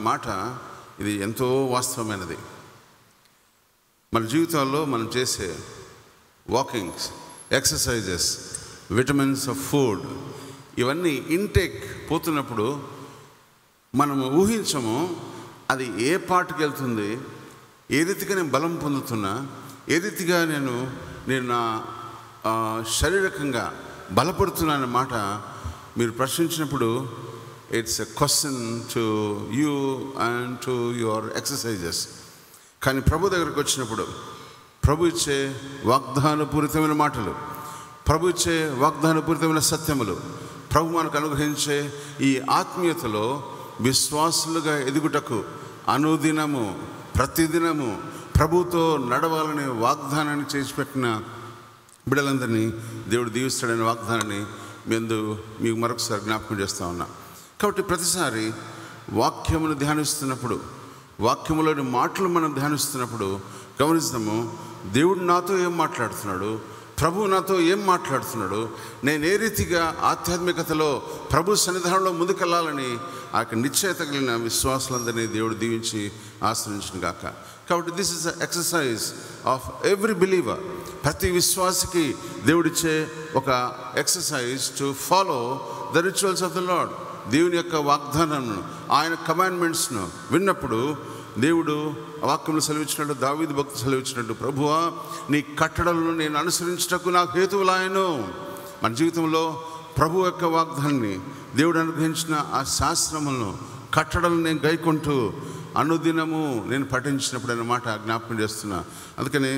మాట ఇది ఎంతో వాస్తవమైనది. మన జీవితాల్లో మనం చేసే walkings, exercises, vitamins of food, ఇవన్నీ ఇంటేక్ పోతున్నప్పుడు మనము ఊహించము అది ఏ పార్ట్కి వెళ్తుంది, ఏ రీతిగా నేను బలం పొందుతున్నా, ఏ రీతిగా నేను నా శారీరకంగా బలపడుతున్నా అనే మాట మీరు ప్రశ్నించినప్పుడు it's a question to you and to your exercises. కానీ ప్రభు దగ్గరికి వచ్చినప్పుడు ప్రభు ఇచ్చే వాగ్దానపూరితమైన మాటలు, ప్రభు ఇచ్చే వాగ్దానపూరితమైన సత్యములు, ప్రభు మనకు అనుగ్రహించే ఈ ఆత్మీయతలో విశ్వాసులుగా ఎదుగుటకు అనుదినము ప్రతిదినము ప్రభుతో నడవాలనే వాగ్దానాన్ని చేసిపెట్టిన బిడ్డలందరినీ దేవుడు దీవిస్తాడనే వాగ్దానాన్ని మీకు మరొకసారి జ్ఞాపకం చేస్తూ ఉన్నా. కాబట్టి ప్రతిసారి వాక్యమును ధ్యానిస్తున్నప్పుడు, వాక్యములోని మాటలు మనం ధ్యానిస్తున్నప్పుడు గమనిస్తాము, దేవుడు నాతో ఏం మాట్లాడుతున్నాడు, ప్రభు నాతో ఏం మాట్లాడుతున్నాడు, నేను ఏ రీతిగా ఆధ్యాత్మికతలో ప్రభు సన్నిధానంలో ముందుకెళ్ళాలని ఆ నిశ్చయత కలిగిన విశ్వాసులందరినీ దేవుడు దీవించి ఆశ్రయించును గాక. కాబట్టి this is the exercise of every believer. ప్రతి విశ్వాసికి దేవుడిచ్చే ఒక exercise to follow the rituals of the lord. దేవుని యొక్క వాగ్దానాలను, ఆయన కమాండ్మెంట్స్ను విన్నప్పుడు దేవుడు వాక్యంలో సెలవిచ్చినట్టు, దావీదు భక్తుడు సెలవిచ్చినట్టు, ప్రభువా నీ కట్టడలను నేను అనుసరించుటకు నాకు హేతువులాయను. మన జీవితంలో ప్రభు యొక్క వాగ్దానాన్ని, దేవుడు అనుగ్రహించిన ఆ శాస్త్రములను, కట్టడలను నేను గైకొంటూ అనుదినము నేను పఠించినప్పుడు అన్నమాట జ్ఞాపకం చేస్తున్నా. అందుకని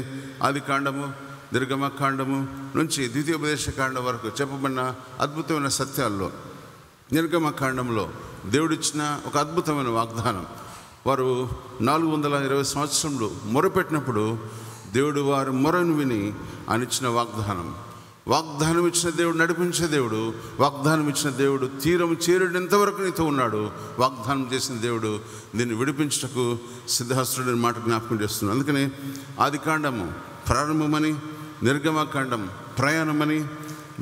ఆది కాండము, నిర్గమకాండము నుంచి ద్వితీయోపదేశకాండం వరకు చెప్పబడిన అద్భుతమైన సత్యాల్లో నిర్గమకాండంలో దేవుడిచ్చిన ఒక అద్భుతమైన వాగ్దానం. వారు 420 సంవత్సరంలో మొరపెట్టినప్పుడు దేవుడు వారి మొరను విని ఆయన ఇచ్చిన వాగ్దానం ఇచ్చిన దేవుడు, నడిపించే దేవుడు, వాగ్దానం ఇచ్చిన దేవుడు తీరం చేరేంతవరకు నీతో ఉన్నాడు. వాగ్దానం చేసిన దేవుడు దీన్ని విడిపించుటకు సిద్ధహస్తుడని మాట జ్ఞాపకం చేస్తున్నాడు. అందుకని ఆది కాండము ప్రారంభమని, నిర్గమకాండం ప్రయాణమని,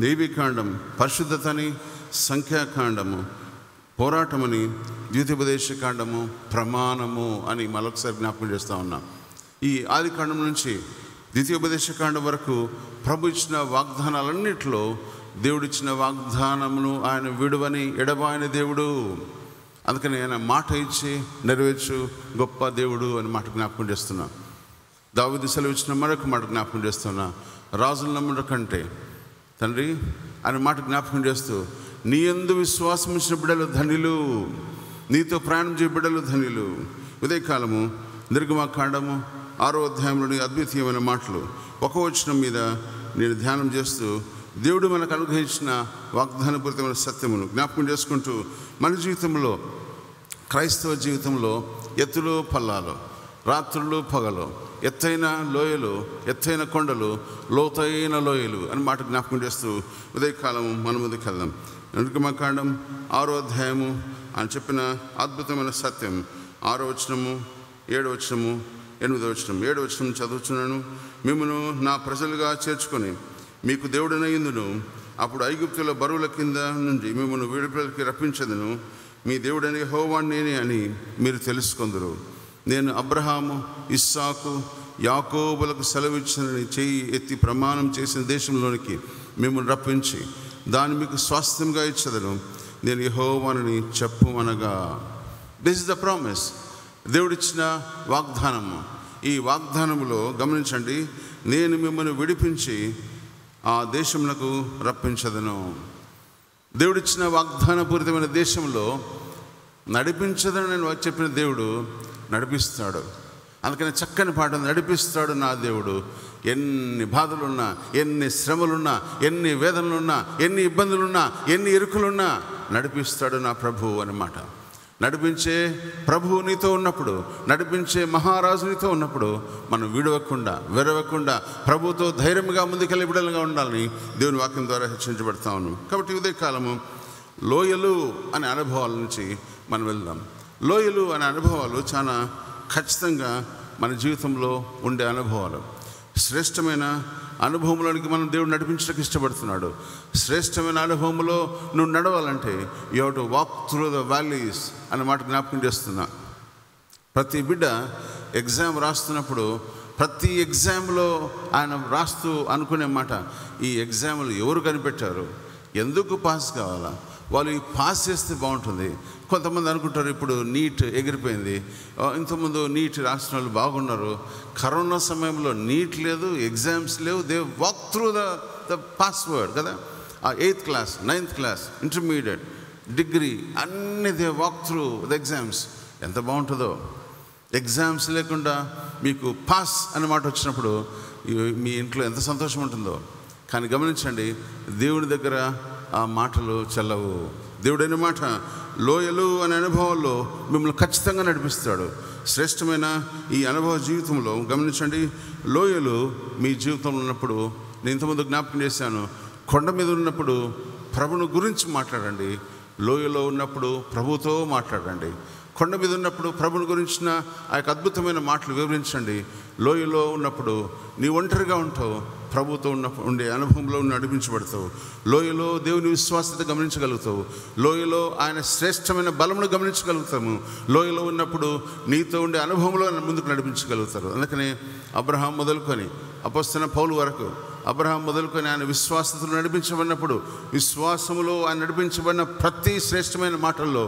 లేవీకాండం పరిశుద్ధతని, సంఖ్యాకాండము పోరాటమని, ద్వితీయోపదేశకాండము ప్రమాణము అని మరొకసారి జ్ఞాపకం చేస్తూ ఉన్నాం. ఈ ఆది కాండం నుంచి ద్వితీయోపదేశకాండం వరకు ప్రభు ఇచ్చిన వాగ్దానాలన్నింటిలో దేవుడిచ్చిన వాగ్దానమును ఆయన విడువని ఎడబాయని దేవుడు. అందుకని ఆయన మాట ఇచ్చి నెరవేర్చు గొప్ప దేవుడు అని మాట జ్ఞాపకం చేస్తున్నా. దావీదు సెలవిచ్చిన మరొక మాట జ్ఞాపకం చేస్తున్నా, రాజుల నమ్ముట కంటే తండ్రి ఆయన మాట జ్ఞాపకం చేస్తూ, నీ యందు విశ్వాసం ఇచ్చిన బిడ్డలు ధన్యులు, నీతో ప్రయాణం చేయ బిడ్డలు ధన్యులు. ఉదయకాలము నిర్గమకాండము 6వ అధ్యాయంలోని అద్వితీయమైన మాటలు 1వ వచనం మీద నేను ధ్యానం చేస్తూ దేవుడు మనకు అనుగ్రహించిన వాగ్దానపూరితమైన సత్యమును జ్ఞాపకం చేసుకుంటూ మన జీవితంలో, క్రైస్తవ జీవితంలో ఎత్తులు పల్లాలు, రాత్రులు పగలు, ఎత్తైన లోయలు, ఎత్తైన కొండలు, లోతైన లోయలు అని మాట జ్ఞాపకం చేస్తూ ఉదయకాలం మన ముందుకు వెళ్దాం. నిర్గమకాండం 6వ అధ్యాయము అని చెప్పిన అద్భుతమైన సత్యం 6వ వచనము, 7వ వచనము, 8వ వచనం. 7వ వచనం చదువుతున్నాను. మిమ్మును నా ప్రజలుగా చేర్చుకొని మీకు దేవుడనయ్యుందును, అప్పుడు ఐగుప్తుల బరువుల కింద నుండి మిమ్మల్ని విడుదలకి రప్పించదును, మీ దేవుడని యెహోవా నేనే అని మీరు తెలుసుకొందురు. నేను అబ్రహాము, ఇస్సాకు, యాకోబులకు సెలవిచ్చినని చెయ్యి ఎత్తి ప్రమాణం చేసిన దేశంలోనికి మిమ్మల్ని రప్పించి దాన్ని మీకు స్వాస్థ్యంగా ఇచ్చదను, నేను యెహోవానని చెప్పుమనగా. This is the promise. దేవుడిచ్చిన వాగ్దానము. ఈ వాగ్దానములో గమనించండి, నేను మిమ్మల్ని విడిపించి ఆ దేశములకు రప్పించదను. దేవుడిచ్చిన వాగ్దానపూరితమైన దేశంలో నడిపించదని నేను చెప్పిన దేవుడు నడిపిస్తాడు. అందుకని చక్కని పాట, నడిపిస్తాడు నా దేవుడు. ఎన్ని బాధలున్నా, ఎన్ని శ్రమలున్నా, ఎన్ని వేదనలున్నా, ఎన్ని ఇబ్బందులున్నా, ఎన్ని ఇరుకులున్నా నడిపిస్తాడు నా ప్రభువు అన్నమాట. నడిపించే ప్రభువు నీతో ఉన్నప్పుడు, నడిపించే మహారాజు నీతో ఉన్నప్పుడు మనం విడవకుండా, వెరవకుండా ప్రభువుతో ధైర్యంగా ముందుకెళ్ళి బిడ్డలుగా ఉండాలని దేవుని వాక్యం ద్వారా హెచ్చరించబడతా ఉన్నాం. కాబట్టి ఉదయకాలము లోయలు అనే అనుభవాల నుంచి మనం వెళ్దాం. లోయలు అనే అనుభవాలు చాలా ఖచ్చితంగా మన జీవితంలో ఉండే అనుభవాలు. శ్రేష్టమైన అనుభవంలోనికి మనం దేవుడు నడిపించడానికి ఇష్టపడుతున్నాడు. శ్రేష్టమైన అనుభవంలో నువ్వు నడవాలంటే you have to walk through the valleys అనే మాట జ్ఞాపకం చేస్తున్నా. ప్రతి బిడ్డ ఎగ్జామ్ రాస్తున్నప్పుడు ప్రతి ఎగ్జామ్లో ఆయన రాస్తూ అనుకునే మాట, ఈ ఎగ్జామ్లు ఎవరు కనిపెట్టారు, ఎందుకు పాస్ కావాలా, వాళ్ళు పాస్ చేస్తే బాగుంటుంది. కొంతమంది అనుకుంటారు ఇప్పుడు నీట్ ఎగిరిపోయింది, ఇంతకుముందు నీట్ రాసిన వాళ్ళు బాగున్నారు, కరోనా సమయంలో నీట్ లేదు, ఎగ్జామ్స్ లేవు, they walk through the password కదా. ఆ 8th class 9th class intermediate degree అన్నీ they walk through the exams. ఎంత బాగుంటుందో. ఎగ్జామ్స్ లేకుండా మీకు పాస్ అన్నమాట వచ్చినప్పుడు మీ ఇంట్లో ఎంత సంతోషం ఉంటుందో. కానీ గమనించండి, దేవుని దగ్గర ఆ మాటలు చెల్లవు. దేవుడైన మాట లోయలు అనే అనుభవంలో మిమ్మల్ని ఖచ్చితంగా నడిపిస్తాడు. శ్రేష్టమైన ఈ అనుభవ జీవితంలో గమనించండి, లోయలు మీ జీవితంలో ఉన్నప్పుడు, నేను ఇంతకుముందు జ్ఞాపకం చేశాను, కొండ మీద ఉన్నప్పుడు ప్రభుని గురించి మాట్లాడండి, లోయలో ఉన్నప్పుడు ప్రభుతో మాట్లాడండి. కొండ మీద ఉన్నప్పుడు ప్రభుని గురించిన ఆ యొక్క అద్భుతమైన మాటలు వివరించండి. లోయలో ఉన్నప్పుడు నీ ఒంటరిగా ఉంటావు, ప్రభుతో ఉండే అనుభవంలో నడిపించబడతావు. లోయలో దేవుని విశ్వాసత గమనించగలుగుతావు. లోయలో ఆయన శ్రేష్టమైన బలమును గమనించగలుగుతాము. లోయలో ఉన్నప్పుడు నీతో ఉండే అనుభవంలో ముందుకు నడిపించగలుగుతారు. అందుకని అబ్రహాం మొదలుకొని అపొస్తలుడైన పౌలు వరకు, అబ్రహాం మొదలుకొని ఆయన విశ్వాసతను నడిపించబడినప్పుడు, విశ్వాసములో ఆయన నడిపించబడిన ప్రతి శ్రేష్టమైన మాటల్లో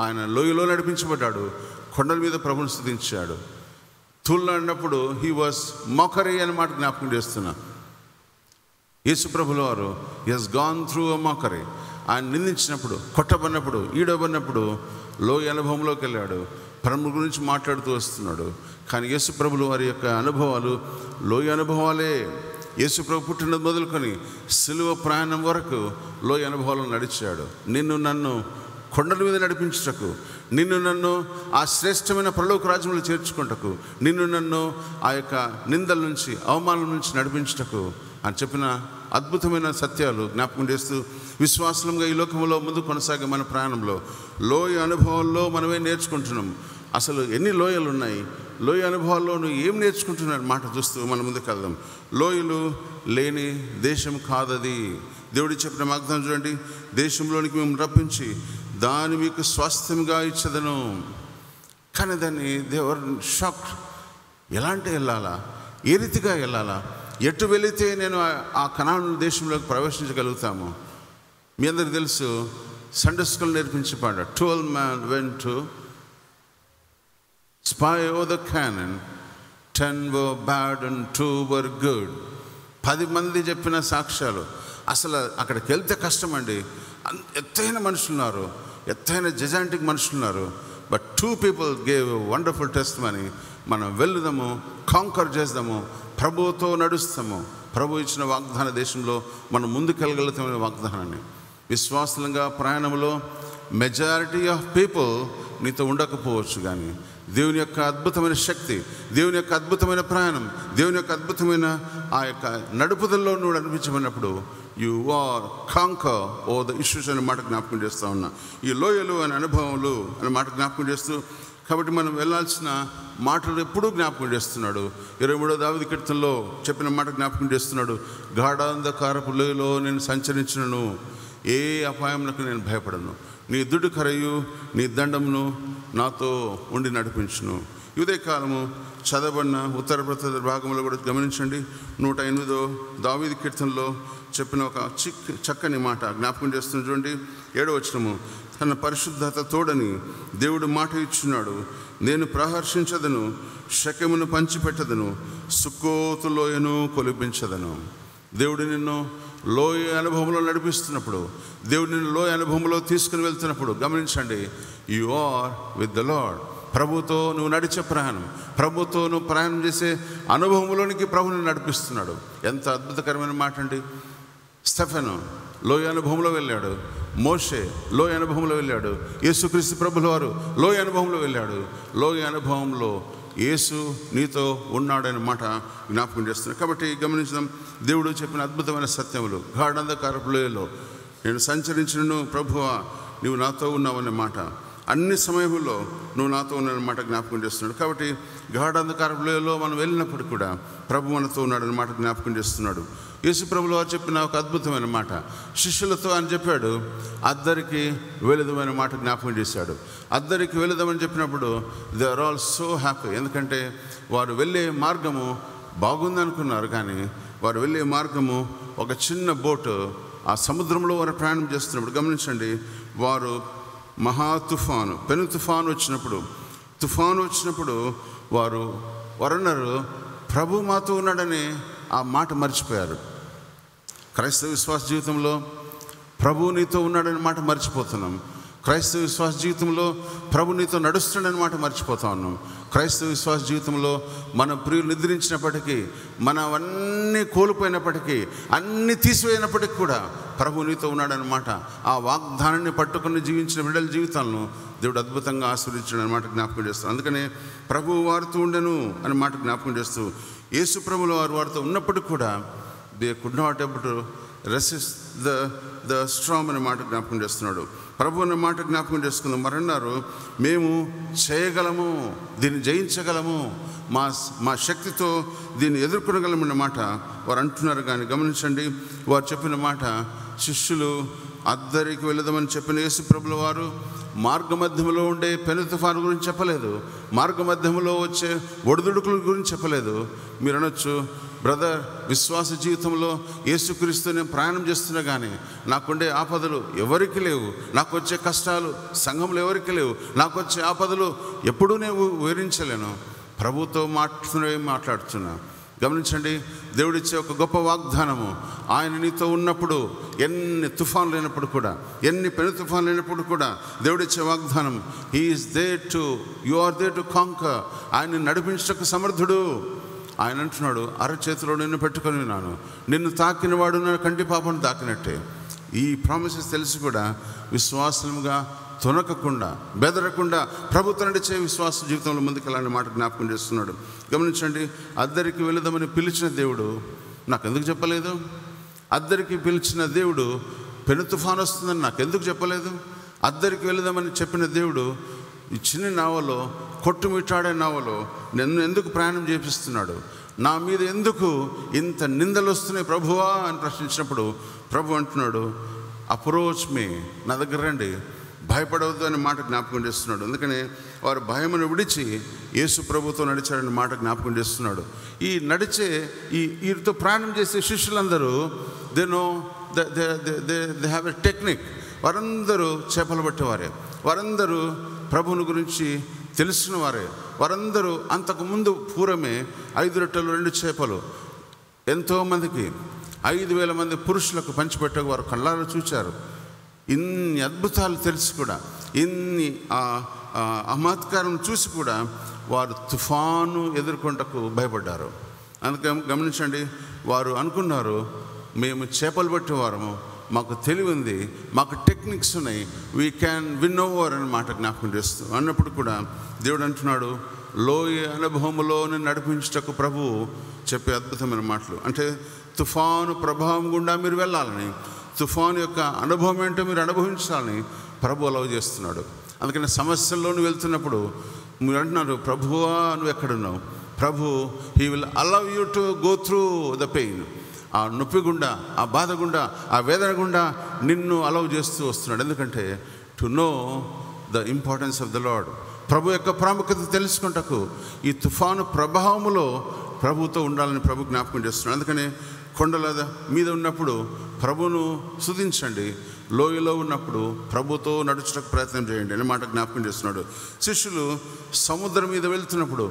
ఆయన లోయలో నడిపించబడ్డాడు. కొండల మీద ప్రభుని స్తుతించాడు. తూళ్ళాడినప్పుడు హీ వాజ్ మోకరీ అనే మాట జ్ఞాపకం చేస్తున్నా. యేసు ప్రభుల వారు he has gone through a mockery. ఆయన నిందించినప్పుడు, కొట్టబడినప్పుడు, ఈడబడినప్పుడు లోయ అనుభవంలోకి వెళ్ళాడు. ప్రభుని గురించి మాట్లాడుతూ వస్తున్నాడు. కానీ యేసు ప్రభుల వారి యొక్క అనుభవాలు లోయ అనుభవాలే. యేసు ప్రభు పుట్టినది మొదలుకొని సిలువ ప్రయాణం వరకు లోయ అనుభవాలు నడిచాడు. నిన్ను నన్ను కొండల మీద నడిపించుటకు, నిన్ను నన్ను ఆ శ్రేష్టమైన పరలోక రాజ్యంలో చేర్చుకుంటకు, నిన్ను నన్ను ఆ యొక్క నిందల నుంచి, అవమానం నుంచి నడిపించుటకు అని చెప్పిన అద్భుతమైన సత్యాలు జ్ఞాపకం చేస్తూ విశ్వాసంగా ఈ లోకంలో ముందు కొనసాగే మన ప్రయాణంలో లోయ అనుభవాల్లో మనమే నేర్చుకుంటున్నాం. అసలు ఎన్ని లోయలు ఉన్నాయి, లోయ అనుభవాల్లో నువ్వు ఏం నేర్చుకుంటున్నావు మాట చూస్తూ మన ముందుకు వెళ్దాం. లోయలు లేని దేశం కాదది. దేవుడు చెప్పిన వాగ్దానం చూడండి, దేశంలోనికి మేము రప్పించి దాన్ని మీకు స్వాస్థ్యంగా ఇచ్చదను. కానీ దాన్ని దేవర్ షాక్. ఎలాంటి వెళ్ళాలా, ఏ రీతిగా వెళ్ళాలా, ఎటు వెళితే నేను ఆ కనాను దేశంలోకి ప్రవేశించగలుగుతాము. మీ అందరికి తెలుసు, సండే స్కూల్ నేర్పించే పాట, 12 men went to spy over the Canaan, 10 were bad and 2 were good. 10 మంది చెప్పిన సాక్ష్యాలు. అసలు అక్కడికి వెళ్తే కష్టం అండి. ఎత్తైన మనుషులు ఉన్నారు, ఎత్తైన జజాంటిక్ మనుషులు ఉన్నారు. But 2 people gave a wonderful testimony. మనం వెళ్దాము, కాంకర్ చేద్దాము, ప్రభువుతో నడుస్తాము. ప్రభు ఇచ్చిన వాగ్దాన దేశంలో మనం ముందుకెళ్ళగలుగుతామనే వాగ్దానాన్ని. విశ్వాసంగా ప్రయాణంలో మెజారిటీ ఆఫ్ పీపుల్ నీతో ఉండకపోవచ్చు, కానీ దేవుని యొక్క అద్భుతమైన శక్తి, దేవుని యొక్క అద్భుతమైన ప్రయాణం, దేవుని యొక్క అద్భుతమైన ఆ యొక్క నడుపుదల్లో నువ్వు అనిపించబడినప్పుడు you are conqueror the issues అనే మాట జ్ఞాపకం చేస్తూ ఉన్నా. ఈ లోయలు అనే అనుభవములు అనే మాట జ్ఞాపకం చేస్తూ, కాబట్టి మనం వెళ్ళాల్సిన మాటలు ఎప్పుడూ జ్ఞాపకం చేస్తున్నాడు. 23వ దావీదు కీర్తనలో చెప్పిన మాట జ్ఞాపకం చేస్తున్నాడు. గాఢాంధకారపు లోయలో నేను సంచరించినను, ఏ అపాయములకు నేను భయపడను. నీ దుడ్డు కరయు నీ దండమును నాతో ఉండి నడిపించును. ఇదే కాలము చదవబడిన ఉత్తర ప్రదేశ భాగంలో కూడా గమనించండి. 108వ దావీదు కీర్తనలో చెప్పిన ఒక చక్కని మాట జ్ఞాపకం చేస్తున్న చూడండి. 7వ వచనము, తన పరిశుద్ధత తోడని దేవుడు మాట ఇచ్చున్నాడు. నేను ప్రహర్షించదను, శకెమును పంచిపెట్టదను, సుక్కోతు లోయను కొలిపించదను. దేవుడు నిన్ను లోయ అనుభవంలో నడిపిస్తున్నప్పుడు, దేవుడు నిన్ను లోయ అనుభవంలో తీసుకుని వెళ్తున్నప్పుడు గమనించండి, you are with the Lord. ప్రభుతో నువ్వు నడిచే ప్రయాణం, ప్రభుతో నువ్వు ప్రయాణం చేసే అనుభవంలోనికి ప్రభుని నడిపిస్తున్నాడు. ఎంత అద్భుతకరమైన మాట అండి. స్టెఫెను లోయ అనుభవంలో వెళ్ళాడు, మోషే లోయ అనుభవంలో వెళ్ళాడు, యేసుక్రీస్తు ప్రభుల వారు లోయ అనుభవంలో వెళ్ళాడు. లోయ అనుభవంలో యేసు నీతో ఉన్నాడనే మాట జ్ఞాపకం చేస్తున్నాడు. కాబట్టి గమనించడం, దేవుడు చెప్పిన అద్భుతమైన సత్యములు. గాఢాంధకారపు లోయలో నేను సంచరించినను ప్రభువా నీవు నాతో ఉన్నావనే మాట. అన్ని సమయంలో నువ్వు నాతో ఉన్నాడనమాట జ్ఞాపకం చేస్తున్నాడు. కాబట్టి గాఢాంధకారంలో మనం వెళ్ళినప్పుడు కూడా ప్రభు మనతో ఉన్నాడనమాట జ్ఞాపకం చేస్తున్నాడు. యేసు ప్రభులు వారు చెప్పిన ఒక అద్భుతమైన మాట, శిష్యులతో అని చెప్పాడు, అద్దరికి వెళుదమైన మాట జ్ఞాపకం చేశాడు. అద్దరికి వెళుదామని చెప్పినప్పుడు they are all so happy. ఎందుకంటే వారు వెళ్ళే మార్గము బాగుందనుకున్నారు, కానీ వారు వెళ్ళే మార్గము ఒక చిన్న బోటు ఆ సముద్రంలో వారు ప్రయాణం చేస్తున్నప్పుడు గమనించండి, వారు మహా తుఫాను, పెను తుఫాను వచ్చినప్పుడు వారు అన్నారు, ప్రభు మాతో ఉన్నాడని ఆ మాట మర్చిపోయారు. క్రైస్తవ విశ్వాస జీవితంలో ప్రభు నీతో ఉన్నాడని మాట మర్చిపోతున్నాం. క్రైస్తవ విశ్వాస జీవితంలో ప్రభు నీతో నడుస్తున్నాడని మాట మర్చిపోతా ఉన్నాం. క్రైస్తవ విశ్వాస జీవితంలో మన ప్రియులు నిద్రించినప్పటికీ, మనవన్నీ కోల్పోయినప్పటికీ, అన్నీ తీసివేయినప్పటికీ కూడా ప్రభు నీతో ఉన్నాడనమాట ఆ వాగ్దానాన్ని పట్టుకుని జీవించిన బిడ్డల జీవితాలను దేవుడు అద్భుతంగా ఆశీర్వదించాడు అన్నమాట జ్ఞాపకం చేస్తాను. అందుకనే ప్రభు వారితో ఉండెను అని మాట జ్ఞాపకం చేస్తూ, యేసు ప్రభుల వారితో ఉన్నప్పటికీ కూడా they could not able to resist the strong అనే మాట జ్ఞాపకం చేస్తున్నాడు. ప్రభు అనే మాట జ్ఞాపకం చేసుకుందాం. మరి అన్నారు, మేము చేయగలము, దీన్ని జయించగలము, మా శక్తితో దీన్ని ఎదుర్కొనగలమన్న మాట వారు అంటున్నారు. కానీ గమనించండి, వారు చెప్పిన మాట, శిష్యులు అద్దరికి వెళదామని చెప్పిన యేసు ప్రభుల వారు మార్గమధ్యంలో ఉండే పెను తుఫాను గురించి చెప్పలేదు, మార్గమధ్యంలో వచ్చే ఒడిదుడుకుల గురించి చెప్పలేదు. మీరు అనొచ్చు, బ్రదర్, విశ్వాస జీవితంలో యేసుక్రీస్తు నేను ప్రయాణం చేస్తున్నా కానీ నాకుండే ఆపదలు ఎవరికి లేవు, నాకు వచ్చే కష్టాలు సంఘంలో ఎవరికి లేవు, నాకు వచ్చే ఆపదలు ఎప్పుడూ నేను వివరించలేను. ప్రభుతో మాట్లాడుతున్నా. గమనించండి, దేవుడిచ్చే ఒక గొప్ప వాగ్దానము, ఆయన నీతో ఉన్నప్పుడు, ఎన్ని తుఫాన్లు లేనప్పుడు కూడా, ఎన్ని పెను తుఫాన్లు లేనప్పుడు కూడా దేవుడిచ్చే వాగ్దానం, he is there too, you are there to conquer. ఆయన నడిపించటకు సమర్థుడు. ఆయన అంటున్నాడు, అరచేతిలో నిన్ను పెట్టుకొని ఉన్నాను, నిన్ను తాకినవాడు నా కంటి పాపను తాకినట్టే. ఈ ప్రామిసెస్ తెలిసి కూడా విశ్వాసముగా తొనకకుండా, బెదరకుండా ప్రభుత్వం నడిచే విశ్వాస జీవితంలో ముందుకెళ్ళాలని మాట జ్ఞాపకం చేస్తున్నాడు. గమనించండి, అద్దరికి వెళదామని పిలిచిన దేవుడు నాకెందుకు చెప్పలేదు? అద్దరికి పిలిచిన దేవుడు పెను తుఫాను వస్తుందని నాకెందుకు చెప్పలేదు? అద్దరికి వెళదామని చెప్పిన దేవుడు ఈ చిన్న నావలో, కొట్టుమిట్టాడే నావలో నన్ను ఎందుకు ప్రయాణం చేపిస్తున్నాడు? నా మీద ఎందుకు ఇంత నిందలు వస్తున్నాయి ప్రభువా అని ప్రశ్నించినప్పుడు ప్రభు అంటున్నాడు, అప్రోచ్ మీ, నా దగ్గర రండి, భయపడవద్దు అనే మాట జ్ఞాపకం చేస్తున్నాడు. అందుకని వారు భయమును విడిచి యేసు ప్రభుతో నడిచాడని మాట జ్ఞాపకం చేస్తున్నాడు. ఈ నడిచే వీరితో ప్రయాణం చేసే శిష్యులందరూ they know they have a technique. వారందరూ చేపలు పట్టేవారే, వారందరూ ప్రభువుని గురించి తెలిసిన వారే, వారందరూ అంతకుముందు పూర్వమే 5 రొట్టెలు 2 చేపలు ఎంతోమందికి 5,000 మంది పురుషులకు పంచిపెట్టక వారు కళ్ళారా చూచారు. ఇన్ని అద్భుతాలు తెలిసి కూడా, ఇన్ని అహ్మాత్కారం చూసి కూడా వారు తుఫాను ఎదుర్కొంటకు భయపడ్డారు. అందుకే గమనించండి, వారు అనుకున్నారు, మేము చేపలు పట్టేవారము, మాకు తెలివి ఉంది, మాకు టెక్నిక్స్ ఉన్నాయి, వీ క్యాన్ విన్ ఓవర్ అని మాట జ్ఞాపకం చేస్తూ అన్నప్పుడు కూడా దేవుడు అంటున్నాడు, లోయ అనుభవంలో నేను నడిపించటకు ప్రభు చెప్పే అద్భుతమైన మాటలు. అంటే తుఫాను ప్రభావం గుండా మీరు వెళ్ళాలని, తుఫాను యొక్క అనుభవం ఏంటో మీరు అనుభవించాలని ప్రభు అలవ్ చేస్తున్నాడు. అందుకని సమస్యల్లో నువ్వు వెళ్తున్నప్పుడు మీరు అంటున్నారు, ప్రభువా నువ్వు ఎక్కడున్నావు? ప్రభు he will allow you to go through the pain. ఆ నొప్పి గుండా, ఆ బాధ గుండా, ఆ వేదన గుండా నిన్ను అలవ్ చేస్తూ వస్తున్నాడు. ఎందుకంటే to know the importance of the Lord, ప్రభు యొక్క ప్రాముఖ్యత తెలుసుకుంటకు ఈ తుఫాను ప్రభావములో ప్రభుతో ఉండాలని ప్రభు జ్ఞాపకం చేస్తున్నాడు. అందుకని కొండల మీద ఉన్నప్పుడు ప్రభును స్తుతించండి, లోయలో ఉన్నప్పుడు ప్రభుతో నడుచుటకు ప్రయత్నం చేయండి అనే మాట జ్ఞాపకం చేస్తున్నాడు. శిష్యులు సముద్రం మీద వెళ్తున్నప్పుడు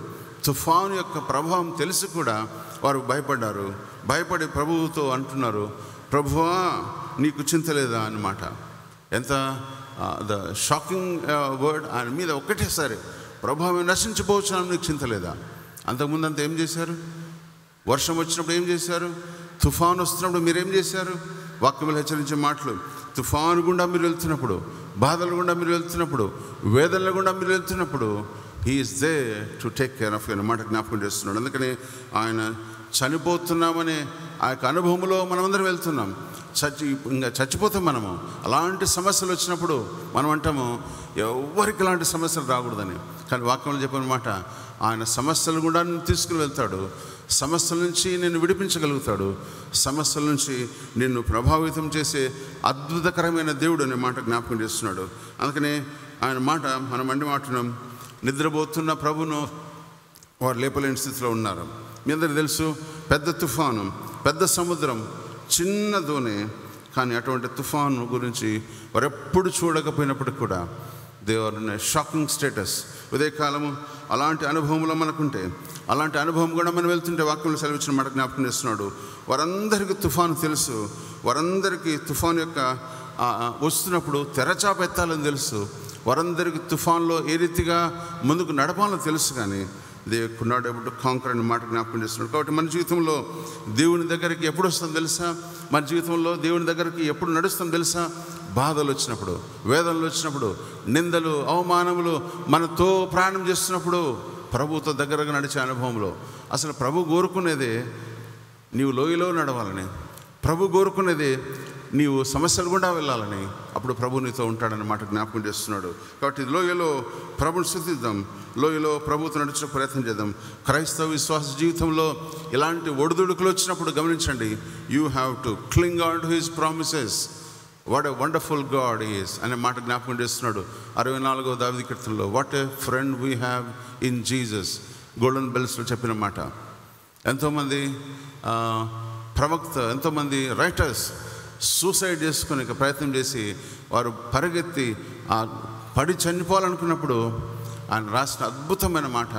తుఫాను యొక్క ప్రభావం తెలిసి కూడా వారు భయపడ్డారు. భయపడి ప్రభువుతో అంటున్నారు, ప్రభువా నీకు చింత లేదా అన్నమాట. ఎంత ద షాకింగ్ వర్డ్. ఆయన మీద ఒక్కటేసారి ప్రభావం నశించిపోవచ్చు, నీకు చింత లేదా? అంతకుముందు అంతా ఏం చేశారు? వర్షం వచ్చినప్పుడు ఏం చేశారు? తుఫాను వస్తున్నప్పుడు మీరేం చేశారు? వాక్యములు హెచ్చరించే మాటలు, తుఫాను గుండా మీరు వెళ్తున్నప్పుడు, బాధల గుండా మీరు వెళ్తున్నప్పుడు, వేదనల గుండా మీరు వెళ్తున్నప్పుడు he is there to take care of you అన్నమాట జ్ఞాపకం చేస్తున్నాడు. అందుకని ఆయన చనిపోతున్నామనే ఆ యొక్క అనుభవంలో మనమందరం వెళ్తున్నాం. ఇంకా చచ్చిపోతాం మనము. అలాంటి సమస్యలు వచ్చినప్పుడు మనం అంటాము ఎవరికి ఇలాంటి సమస్యలు రాకూడదని. కానీ వాక్యంలో చెప్పినమాట, ఆయన సమస్యలు కూడా తీసుకుని వెళ్తాడు. సమస్యల నుంచి నిన్ను విడిపించగలుగుతాడు. సమస్యల నుంచి నిన్ను ప్రభావితం చేసే అద్భుతకరమైన దేవుడు అనే మాట జ్ఞాపకం చేస్తున్నాడు. అందుకనే ఆయన మాట మనం అండి మాట్లాడినాం, నిద్రపోతున్న ప్రభును వారు లేపలేని స్థితిలో ఉన్నారు. మీ అందరికీ తెలుసు, పెద్ద తుఫాను, పెద్ద సముద్రం, చిన్న దోణి, కానీ అటువంటి తుఫాను గురించి వారు ఎప్పుడు చూడకపోయినప్పటికి కూడా they are in a shocking status. ఉదయకాలము అలాంటి అనుభవంలో మనకుంటే, అలాంటి అనుభవం కూడా మనం వెళ్తుంటే వాక్యంలో సెలవిచ్చిన మాట జ్ఞాపకం చేస్తున్నాడు. వారందరికీ తుఫాను తెలుసు, వారందరికీ తుఫాను యొక్క వస్తున్నప్పుడు తెరచాప ఎత్తాలని తెలుసు, వారందరికీ తుఫాన్లో ఏ రీతిగా ముందుకు నడపాలని తెలుసు. కానీ they could not able to conquer అనే మాట జ్ఞాపకం చేస్తున్నాడు. కాబట్టి మన జీవితంలో దేవుని దగ్గరికి ఎప్పుడు వస్తుందో తెలుసా? మన జీవితంలో దేవుని దగ్గరికి ఎప్పుడు నడుస్తుందో తెలుసా? బాధలు వచ్చినప్పుడు, వేదనలు వచ్చినప్పుడు, నిందలు, అవమానములు మనతో ప్రయాణం చేస్తున్నప్పుడు, ప్రభుతో దగ్గరగా నడిచే అనుభవంలో. అసలు ప్రభు కోరుకునేదే నీవు లోయలో నడవాలని, ప్రభు కోరుకునేదే నీవు సమస్యలు గుండా వెళ్ళాలని. అప్పుడు ప్రభు నీతో ఉంటాడన్నమాట జ్ఞాపకం చేస్తున్నాడు. కాబట్టి లోయలో ప్రభుని స్తుతిద్దాం, లోయలో ప్రభుతో నడిచే ప్రయత్నం చేద్దాం. క్రైస్తవ విశ్వాస జీవితంలో ఇలాంటి ఒడిదుడుకులు వచ్చినప్పుడు గమనించండి, you have to cling on to his promises. What a wonderful God is అనే మాట జ్ఞాపకం చేస్తున్నాడు 64వ దావీదు కీర్తనలో. What a friend we have in Jesus. Golden బెల్స్లో చెప్పిన మాట. ఎంతోమంది ప్రవక్త, ఎంతోమంది రైటర్స్ సూసైడ్ చేసుకునే ప్రయత్నం చేసి వారు పరిగెత్తి పడి చనిపోవాలనుకున్నప్పుడు ఆయన రాసిన అద్భుతమైన మాట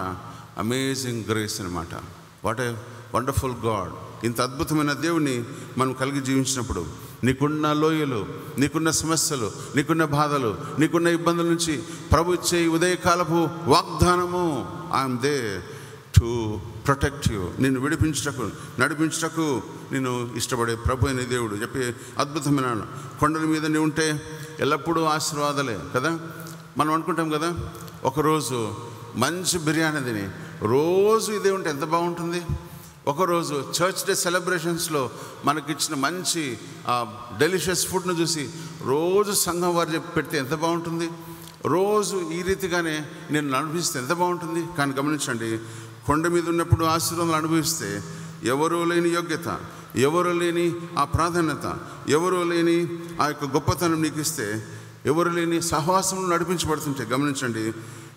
అమేజింగ్ గ్రేస్ అన్నమాట. What a wonderful God. ఇంత అద్భుతమైన దేవుని మనం కలిగి జీవించినప్పుడు నీకున్న లోయలు, నీకున్న సమస్యలు, నీకున్న బాధలు, నీకున్న ఇబ్బందుల నుంచి ప్రభు ఇచ్చే ఉదయకాలపు వాగ్దానము, I'm there to protect you, నిన్ను విడిపించటకు, నడిపించటకు నేను ఇష్టపడే ప్రభు అనే దేవుడు చెప్పే అద్భుతమైన కొండల మీద నీవు ఉంటే ఎల్లప్పుడూ ఆశీర్వాదాలే కదా. మనం అనుకుంటాం కదా, ఒకరోజు మంచి బిర్యానీ తిని రోజు ఇదే ఉంటే ఎంత బాగుంటుంది. ఒకరోజు చర్చ్ డే సెలబ్రేషన్స్లో మనకిచ్చిన మంచి డెలిషియస్ ఫుడ్ను చూసి రోజు సంఘం వారు చెప్పి పెడితే ఎంత బాగుంటుంది. రోజు ఈ రీతిగానే నేను అనుభవిస్తే ఎంత బాగుంటుంది. కానీ గమనించండి, కొండ మీద ఉన్నప్పుడు ఆశీర్వాదాలు అనుభవిస్తే ఎవరూ లేని యోగ్యత, ఎవరు లేని ఆ ప్రాధాన్యత, ఎవరు లేని ఆ యొక్క గొప్పతనం నీకు ఇస్తే, ఎవరు లేని సహవాసం నడిపించబడుతుంటే గమనించండి,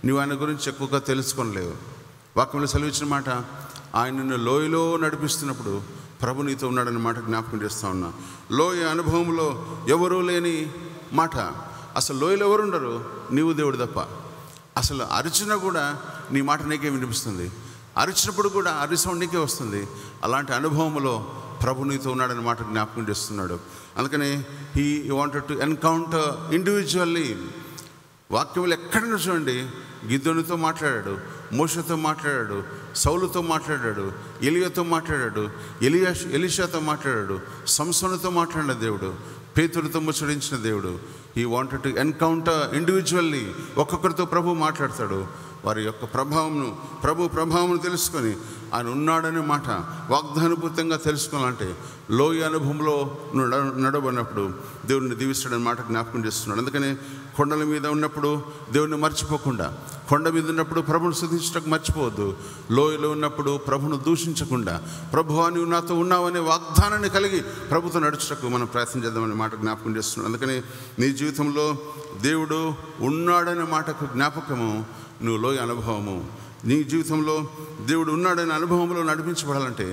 నువ్వు ఆయన గురించి ఎక్కువగా తెలుసుకోలేవు. వాక్యంలో సెలవిచ్చిన మాట, ఆయన నిన్ను లోయలో నడిపిస్తున్నప్పుడు ప్రభు నీతో ఉన్నాడన్న మాట జ్ఞాపకం చేస్తూ ఉన్నా. లోయ అనుభవంలో ఎవరూ లేని మాట. అసలు లోయలో ఎవరు ఉండరు, నీవు దేవుడు తప్ప. అసలు అరిచినా కూడా నీ మాట నీకే వినిపిస్తుంది, అరిచినప్పుడు కూడా అరి సౌండ్ నీకే వస్తుంది. అలాంటి అనుభవంలో ప్రభు నీతో ఉన్నాడని మాట జ్ఞాపకం చేస్తున్నాడు. అందుకని he wanted to encounter individually. వాక్యంలో ఎక్కడైనా చూడండి, గిద్దోనితో మాట్లాడాడు, మోషతో మాట్లాడాడు, సౌలుతో మాట్లాడాడు, ఎలియాతో మాట్లాడాడు, ఎలీషాతో మాట్లాడాడు, సంసోనుతో మాట్లాడిన దేవుడు, పేతురుతో ముచ్చరించిన దేవుడు. He wanted to encounter individually. ఒక్కొక్కరితో ప్రభు మాట్లాడతాడు. వారి యొక్క ప్రభు ప్రభావం తెలుసుకొని ఆయన ఉన్నాడనే మాట వాగ్దానుభూతంగా తెలుసుకోవాలంటే లోయ అనుభవంలో నడవనప్పుడు దేవుడిని దీవిస్తాడని మాట జ్ఞాపకం చేస్తున్నాడు. అందుకని కొండల మీద ఉన్నప్పుడు దేవుడిని మర్చిపోకుండా, కొండ మీద ఉన్నప్పుడు ప్రభును స్తుతించటకు మర్చిపోవద్దు. లోయలో ఉన్నప్పుడు ప్రభును దూషించకుండా, ప్రభువా నీవు నాతో ఉన్నావనే వాగ్దానాన్ని కలిగి ప్రభుతో నడుచుటకు మనం ప్రయత్నం చేద్దామనే మాట జ్ఞాపకం చేస్తున్నాడు. అందుకని నీ జీవితంలో దేవుడు ఉన్నాడనే మాటకు జ్ఞాపకము నువ్వు లోయ అనుభవము. నీ జీవితంలో దేవుడు ఉన్నాడనే అనుభవంలో నడిపించబడాలంటే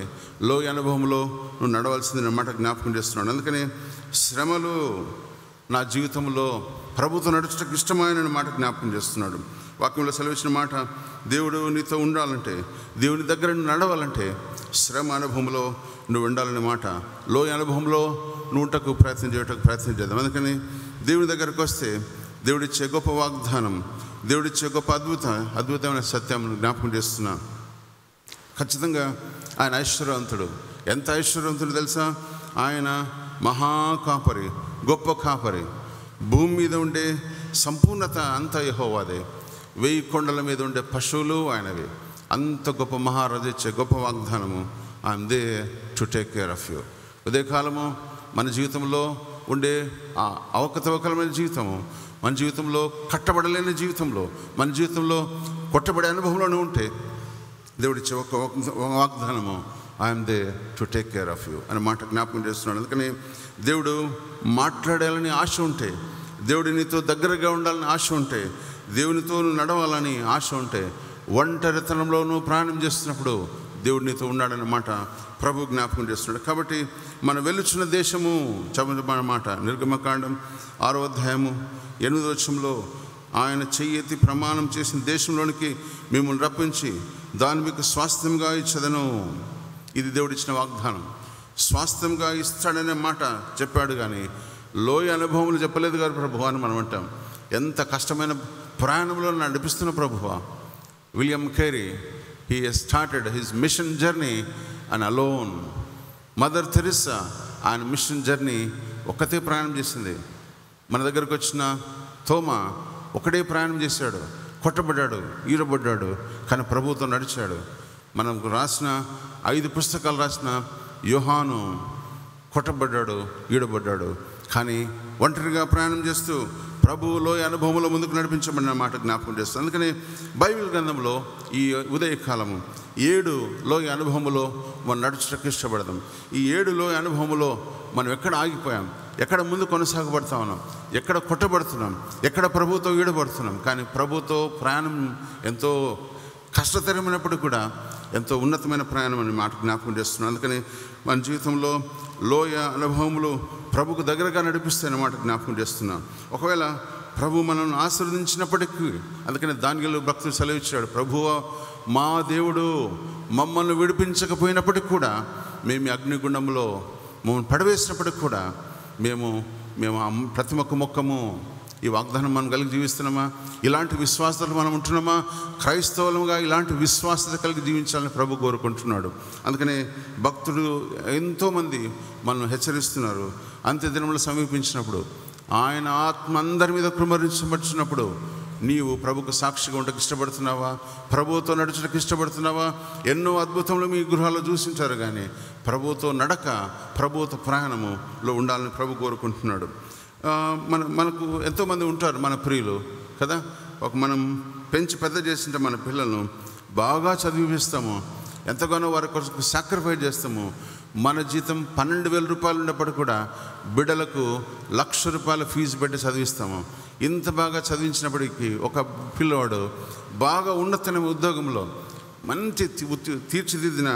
లోయ అనుభవంలో నువ్వు నడవలసింది అన్నమాట జ్ఞాపకం చేస్తున్నాడు. అందుకని శ్రమలు నా జీవితంలో ప్రభుతో నడుచుటకు ఇష్టమైన మాట జ్ఞాపకం చేస్తున్నాడు. వాక్యంలో సెలవిచ్చిన మాట, దేవుడు నీతో ఉండాలంటే, దేవుని దగ్గర నడవాలంటే శ్రమ అనుభవంలో నువ్వు ఉండాలనే మాట. లోయ అనుభవంలో నువ్వు ఉంటకు ప్రయత్నం చేద్దాం. అందుకని దేవుని దగ్గరకు వస్తే దేవుడిచ్చే గొప్ప వాగ్దానం, దేవుడిచ్చే గొప్ప అద్భుతమైన సత్యం జ్ఞాపకం చేస్తున్నా. ఖచ్చితంగా ఆయన ఐశ్వర్యవంతుడు. ఎంత ఐశ్వర్యవంతుడు తెలుసా? ఆయన మహాకాపరి, గొప్ప కాపరి. భూమి మీద ఉండే సంపూర్ణత అంతా యెహోవాదే. 1000 కొండల మీద ఉండే పశువులు ఆయనవి. అంత గొప్ప మహారాజు ఇచ్చే గొప్ప వాగ్దానము, I'm there to take care of you. ఉదయకాలము మన జీవితంలో ఉండే ఆ అవకతవకలమైన జీవితము, మన జీవితంలో కట్టబడలేని జీవితంలో, మన జీవితంలో కొట్టబడే అనుభవంలోనే ఉంటే దేవుడిచ్చే ఒక వాగ్దానము, I'm there to take care of you అనే మాట జ్ఞాపకం చేస్తున్నాడు. అందుకని దేవుడు మాట్లాడాలని ఆశ ఉంటే, దేవుడి నీతో దగ్గరగా ఉండాలని ఆశ ఉంటే, దేవునితో నడవాలని ఆశ ఉంటే, ఒంటరితనంలోనూ ప్రయాణం చేస్తున్నప్పుడు దేవుడు నీతో ఉన్నాడనే మాట ప్రభు జ్ఞాపకం చేస్తున్నాడు. కాబట్టి మనం వెలుచున్న దేశము చదువు మాట నిర్గమకాండం 6వ అధ్యాయము 8వ వచనంలో, ఆయన చెయ్యెత్తి ప్రమాణం చేసిన దేశంలోనికి మిమ్మల్ని రప్పించి దాన్ని మీకు స్వాస్థ్యంగా ఇచ్చదను. ఇది దేవుడిచ్చిన వాగ్దానం. స్వాస్థ్యంగా ఇస్తాడనే మాట చెప్పాడు, కానీ లోయ అనుభవములు చెప్పలేదు గారు ప్రభువా అని మనం అంటాం. ఎంత కష్టమైన ప్రయాణంలో నడిపిస్తున్న ప్రభువా. William Carey, he has started his mission journey and alone. Mother Teresa ఆయన మిషన్ జర్నీ ఒక్కతే ప్రయాణం చేసింది. మన దగ్గరకు వచ్చిన తోమా ఒకటే ప్రయాణం చేశాడు, కొట్టబడ్డాడు, ఈరబడ్డాడు, కానీ ప్రభువుతో నడిచాడు. మనకు రాసిన 5 పుస్తకాలు రాసిన యోహాను కొట్టబడ్డాడు, ఈడబడ్డాడు, కానీ ఒంటరిగా ప్రయాణం చేస్తూ ప్రభువులో అనుభవంలో ముందుకు నడిపించబడిన మాట జ్ఞాపకం చేస్తాను. అందుకని బైబిల్ గ్రంథంలో ఈ ఉదయకాలము 7 లోయ అనుభవములో మనం నడుచుటకు ఇష్టపడదాం. ఈ 7 లోయ అనుభవములో మనం ఎక్కడ ఆగిపోయాం, ఎక్కడ ముందు కొనసాగబడతా ఉన్నాం, ఎక్కడ కొట్టబడుతున్నాం, ఎక్కడ ప్రభువుతో ఈడబడుతున్నాం. కానీ ప్రభువుతో ప్రయాణం ఎంతో కష్టతరమైనప్పుడు కూడా ఎంతో ఉన్నతమైన ప్రయాణం అని మాట జ్ఞాపకం చేస్తున్నాం. అందుకని మన జీవితంలో లోయ అనుభవములు ప్రభుకు దగ్గరగా నడిపిస్తాయన్న మాట జ్ఞాపకం చేస్తున్నాం. ఒకవేళ ప్రభు మనల్ని ఆశీర్వదించినప్పటికీ, అందుకని దానియేలు భక్తుడు సెలవిచ్చాడు, ప్రభువా మా దేవుడు మమ్మల్ని విడిపించకపోయినప్పటికి కూడా, మేము అగ్నిగుండంలో మమ్మల్ని పడవేసినప్పటికి కూడా మేము ప్రతిమకు మొక్కము. ఈ వాగ్దానం మనం కలిగి జీవిస్తున్నామా? ఇలాంటి విశ్వాసతలు మనం ఉంటున్నామా? క్రైస్తవులుగా ఇలాంటి విశ్వాసత కలిగి జీవించాలని ప్రభు కోరుకుంటున్నాడు. అందుకనే భక్తుడు ఎంతోమంది మనల్ని హెచ్చరిస్తున్నారు. అంత్యదినములు సమీపించినప్పుడు, ఆయన ఆత్మ అందరి మీద కుమ్మరించబడినప్పుడు నీవు ప్రభుకు సాక్షిగా ఉండకు ఇష్టపడుతున్నావా? ప్రభువుతో నడుచుటకు ఇష్టపడుతున్నావా? ఎన్నో అద్భుతములు మీ గృహాల్లో చూసింటారు, కానీ ప్రభువుతో నడక, ప్రభువుతో ప్రయాణములో ఉండాలని ప్రభు కోరుకుంటున్నాడు. మనకు ఎంతోమంది ఉంటారు మన ప్రియులు కదా. మనం పెంచి పెద్ద చేసింటే మన పిల్లలను బాగా చదివిస్తాము, ఎంతగానో వారి కొరకు సాక్రిఫైస్ చేస్తాము. మన జీతం 12,000 రూపాయలు ఉన్నప్పుడు కూడా బిడ్డలకు 1,00,000 రూపాయల ఫీజు పెట్టి చదివిస్తాము. ఇంత బాగా చదివించినప్పటికీ ఒక పిల్లవాడు బాగా ఉన్నతమైన ఉద్యోగంలో, మంచి తీర్చిదిద్దిన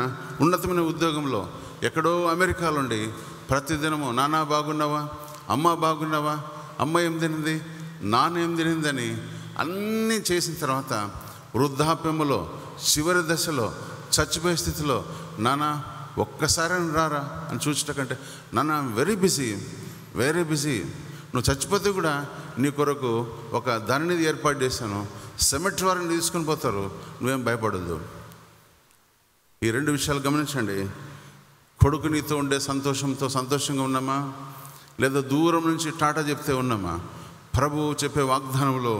ఉన్నతమైన ఉద్యోగంలో ఎక్కడో అమెరికాలో ఉండి ప్రతిదినము నాన్న బాగున్నావా, అమ్మ బాగున్నావా, అమ్మ ఏం తినింది, నాన్న ఏం తినిందని అన్నీ చేసిన తర్వాత వృద్ధాప్యములో చివరి దశలో చచ్చిపోయే స్థితిలో, నాన్న ఒక్కసారి రారా అని చూచట కంటే, నాన్న వెరీ బిజీ, నువ్వు చచ్చిపోతే కూడా నీ కొరకు ఒక దానిని ఏర్పాటు చేశాను, సెమెట్రీ వారిని తీసుకొని పోతారు, నువ్వేం భయపడద్దు. ఈ 2 విషయాలు గమనించండి. కొడుకు నీతో ఉండే సంతోషంగా ఉన్నామా, లేదా దూరం నుంచి టాటా చెప్తే ఉన్నామా? ప్రభువు చెప్పే వాగ్దానంలో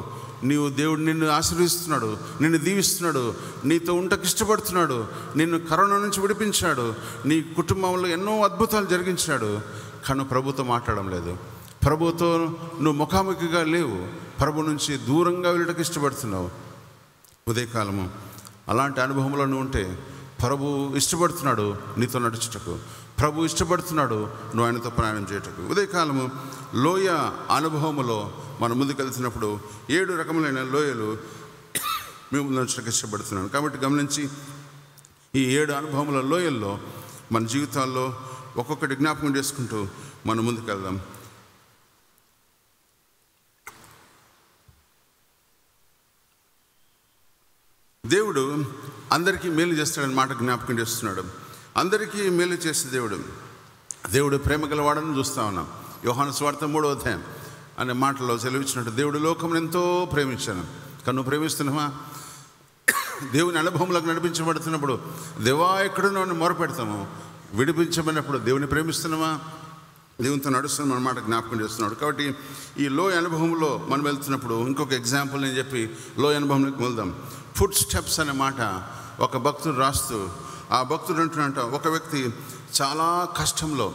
దేవుడు నిన్ను ఆశీర్వదిస్తున్నాడు, నిన్ను దీవిస్తున్నాడు, నీతో ఉండకు ఇష్టపడుతున్నాడు, నిన్ను కరోనా నుంచి విడిపించాడు, నీ కుటుంబంలో ఎన్నో అద్భుతాలు జరిగించాడు. కానీ ప్రభుతో మాట్లాడడం లేదు, ప్రభుతో నువ్వు ముఖాముఖిగా లేవు, ప్రభు నుంచి దూరంగా వెళ్ళటకు ఇష్టపడుతున్నావు. ఉదయకాలము అలాంటి అనుభవంలో నువ్వు ఉంటే ప్రభు ఇష్టపడుతున్నాడు నీతో నడుచుటకు, ప్రభు ఇష్టపడుతున్నాడు నువ్వు ఆయనతో ప్రయాణం చేయటకు. ఉదయకాలము లోయ అనుభవములో మనం ముందుకెళ్తున్నప్పుడు 7 రకములైన లోయలు మేము నడుచుటకు ఇష్టపడుతున్నాను. కాబట్టి గమనించి ఈ 7 అనుభవముల లోయల్లో మన జీవితాల్లో ఒక్కొక్కటి జ్ఞాపకం చేసుకుంటూ మనం ముందుకెళ్దాం. దేవుడు అందరికీ మేలు చేస్తాడని మాట జ్ఞాపకం చేస్తున్నాడు. అందరికీ మేలు చేసే దేవుడు ప్రేమ గలవాడని చూస్తూ ఉన్నాం. యోహాను సువార్త 3వ అధ్యాయం అనే మాటలో సెలవిచ్చినట్టు, దేవుడు లోకమును ఎంతో ప్రేమించాను. కానీ నువ్వు ప్రేమిస్తున్నావా? దేవుని అనుభవంలోకి నడిపించబడుతున్నప్పుడు దేవా ఎక్కడున్నావు అని మొరపెడతాము. విడిపించబడినప్పుడు దేవుని ప్రేమిస్తున్నావా? దేవునితో నడుస్తున్న మన మాట జ్ఞాపకం చేస్తున్నాడు. కాబట్టి ఈ లోయ అనుభవంలో మనం వెళ్తున్నప్పుడు ఇంకొక ఎగ్జాంపుల్ నేను చెప్పి లోయ అనుభవంలోకి వెళ్దాం. ఫుట్ స్టెప్స్ అనే మాట ఒక భక్తుడు రాస్తూ, ఆ భక్తుడు అంటున్నట్ట, ఒక వ్యక్తి చాలా కష్టాల్లో,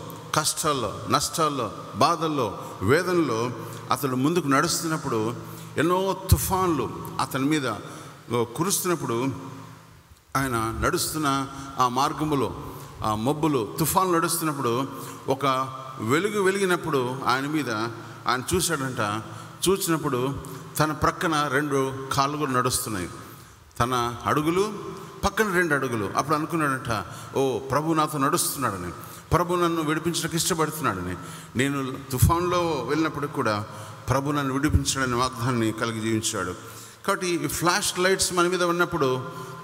నష్టాల్లో, బాధల్లో, వేదనలో అతడు ముందుకు నడుస్తున్నప్పుడు ఎన్నో తుఫాన్లు అతని మీద కురుస్తున్నప్పుడు, ఆయన నడుస్తున్న ఆ మార్గములో ఆ మబ్బులు తుఫాన్లు నడుస్తున్నప్పుడు ఒక వెలిగినప్పుడు ఆయన మీద ఆయన చూశాడంట. చూసినప్పుడు తన ప్రక్కన 2 కాళ్ళు కూడా నడుస్తున్నాయి, తన అడుగులు పక్కన 2 అడుగులు. అప్పుడు అనుకున్నాడంట, ఓ ప్రభు నాతో నడుస్తున్నాడని, ప్రభు నన్ను విడిపించడానికి ఇష్టపడుతున్నాడని. నేను తుఫాన్లో వెళ్ళినప్పుడు కూడా ప్రభు నన్ను విడిపించాడని వాగ్దానాన్ని కలిగి జీవించాడు. కాబట్టి ఈ ఫ్లాష్ లైట్స్ మన మీద ఉన్నప్పుడు,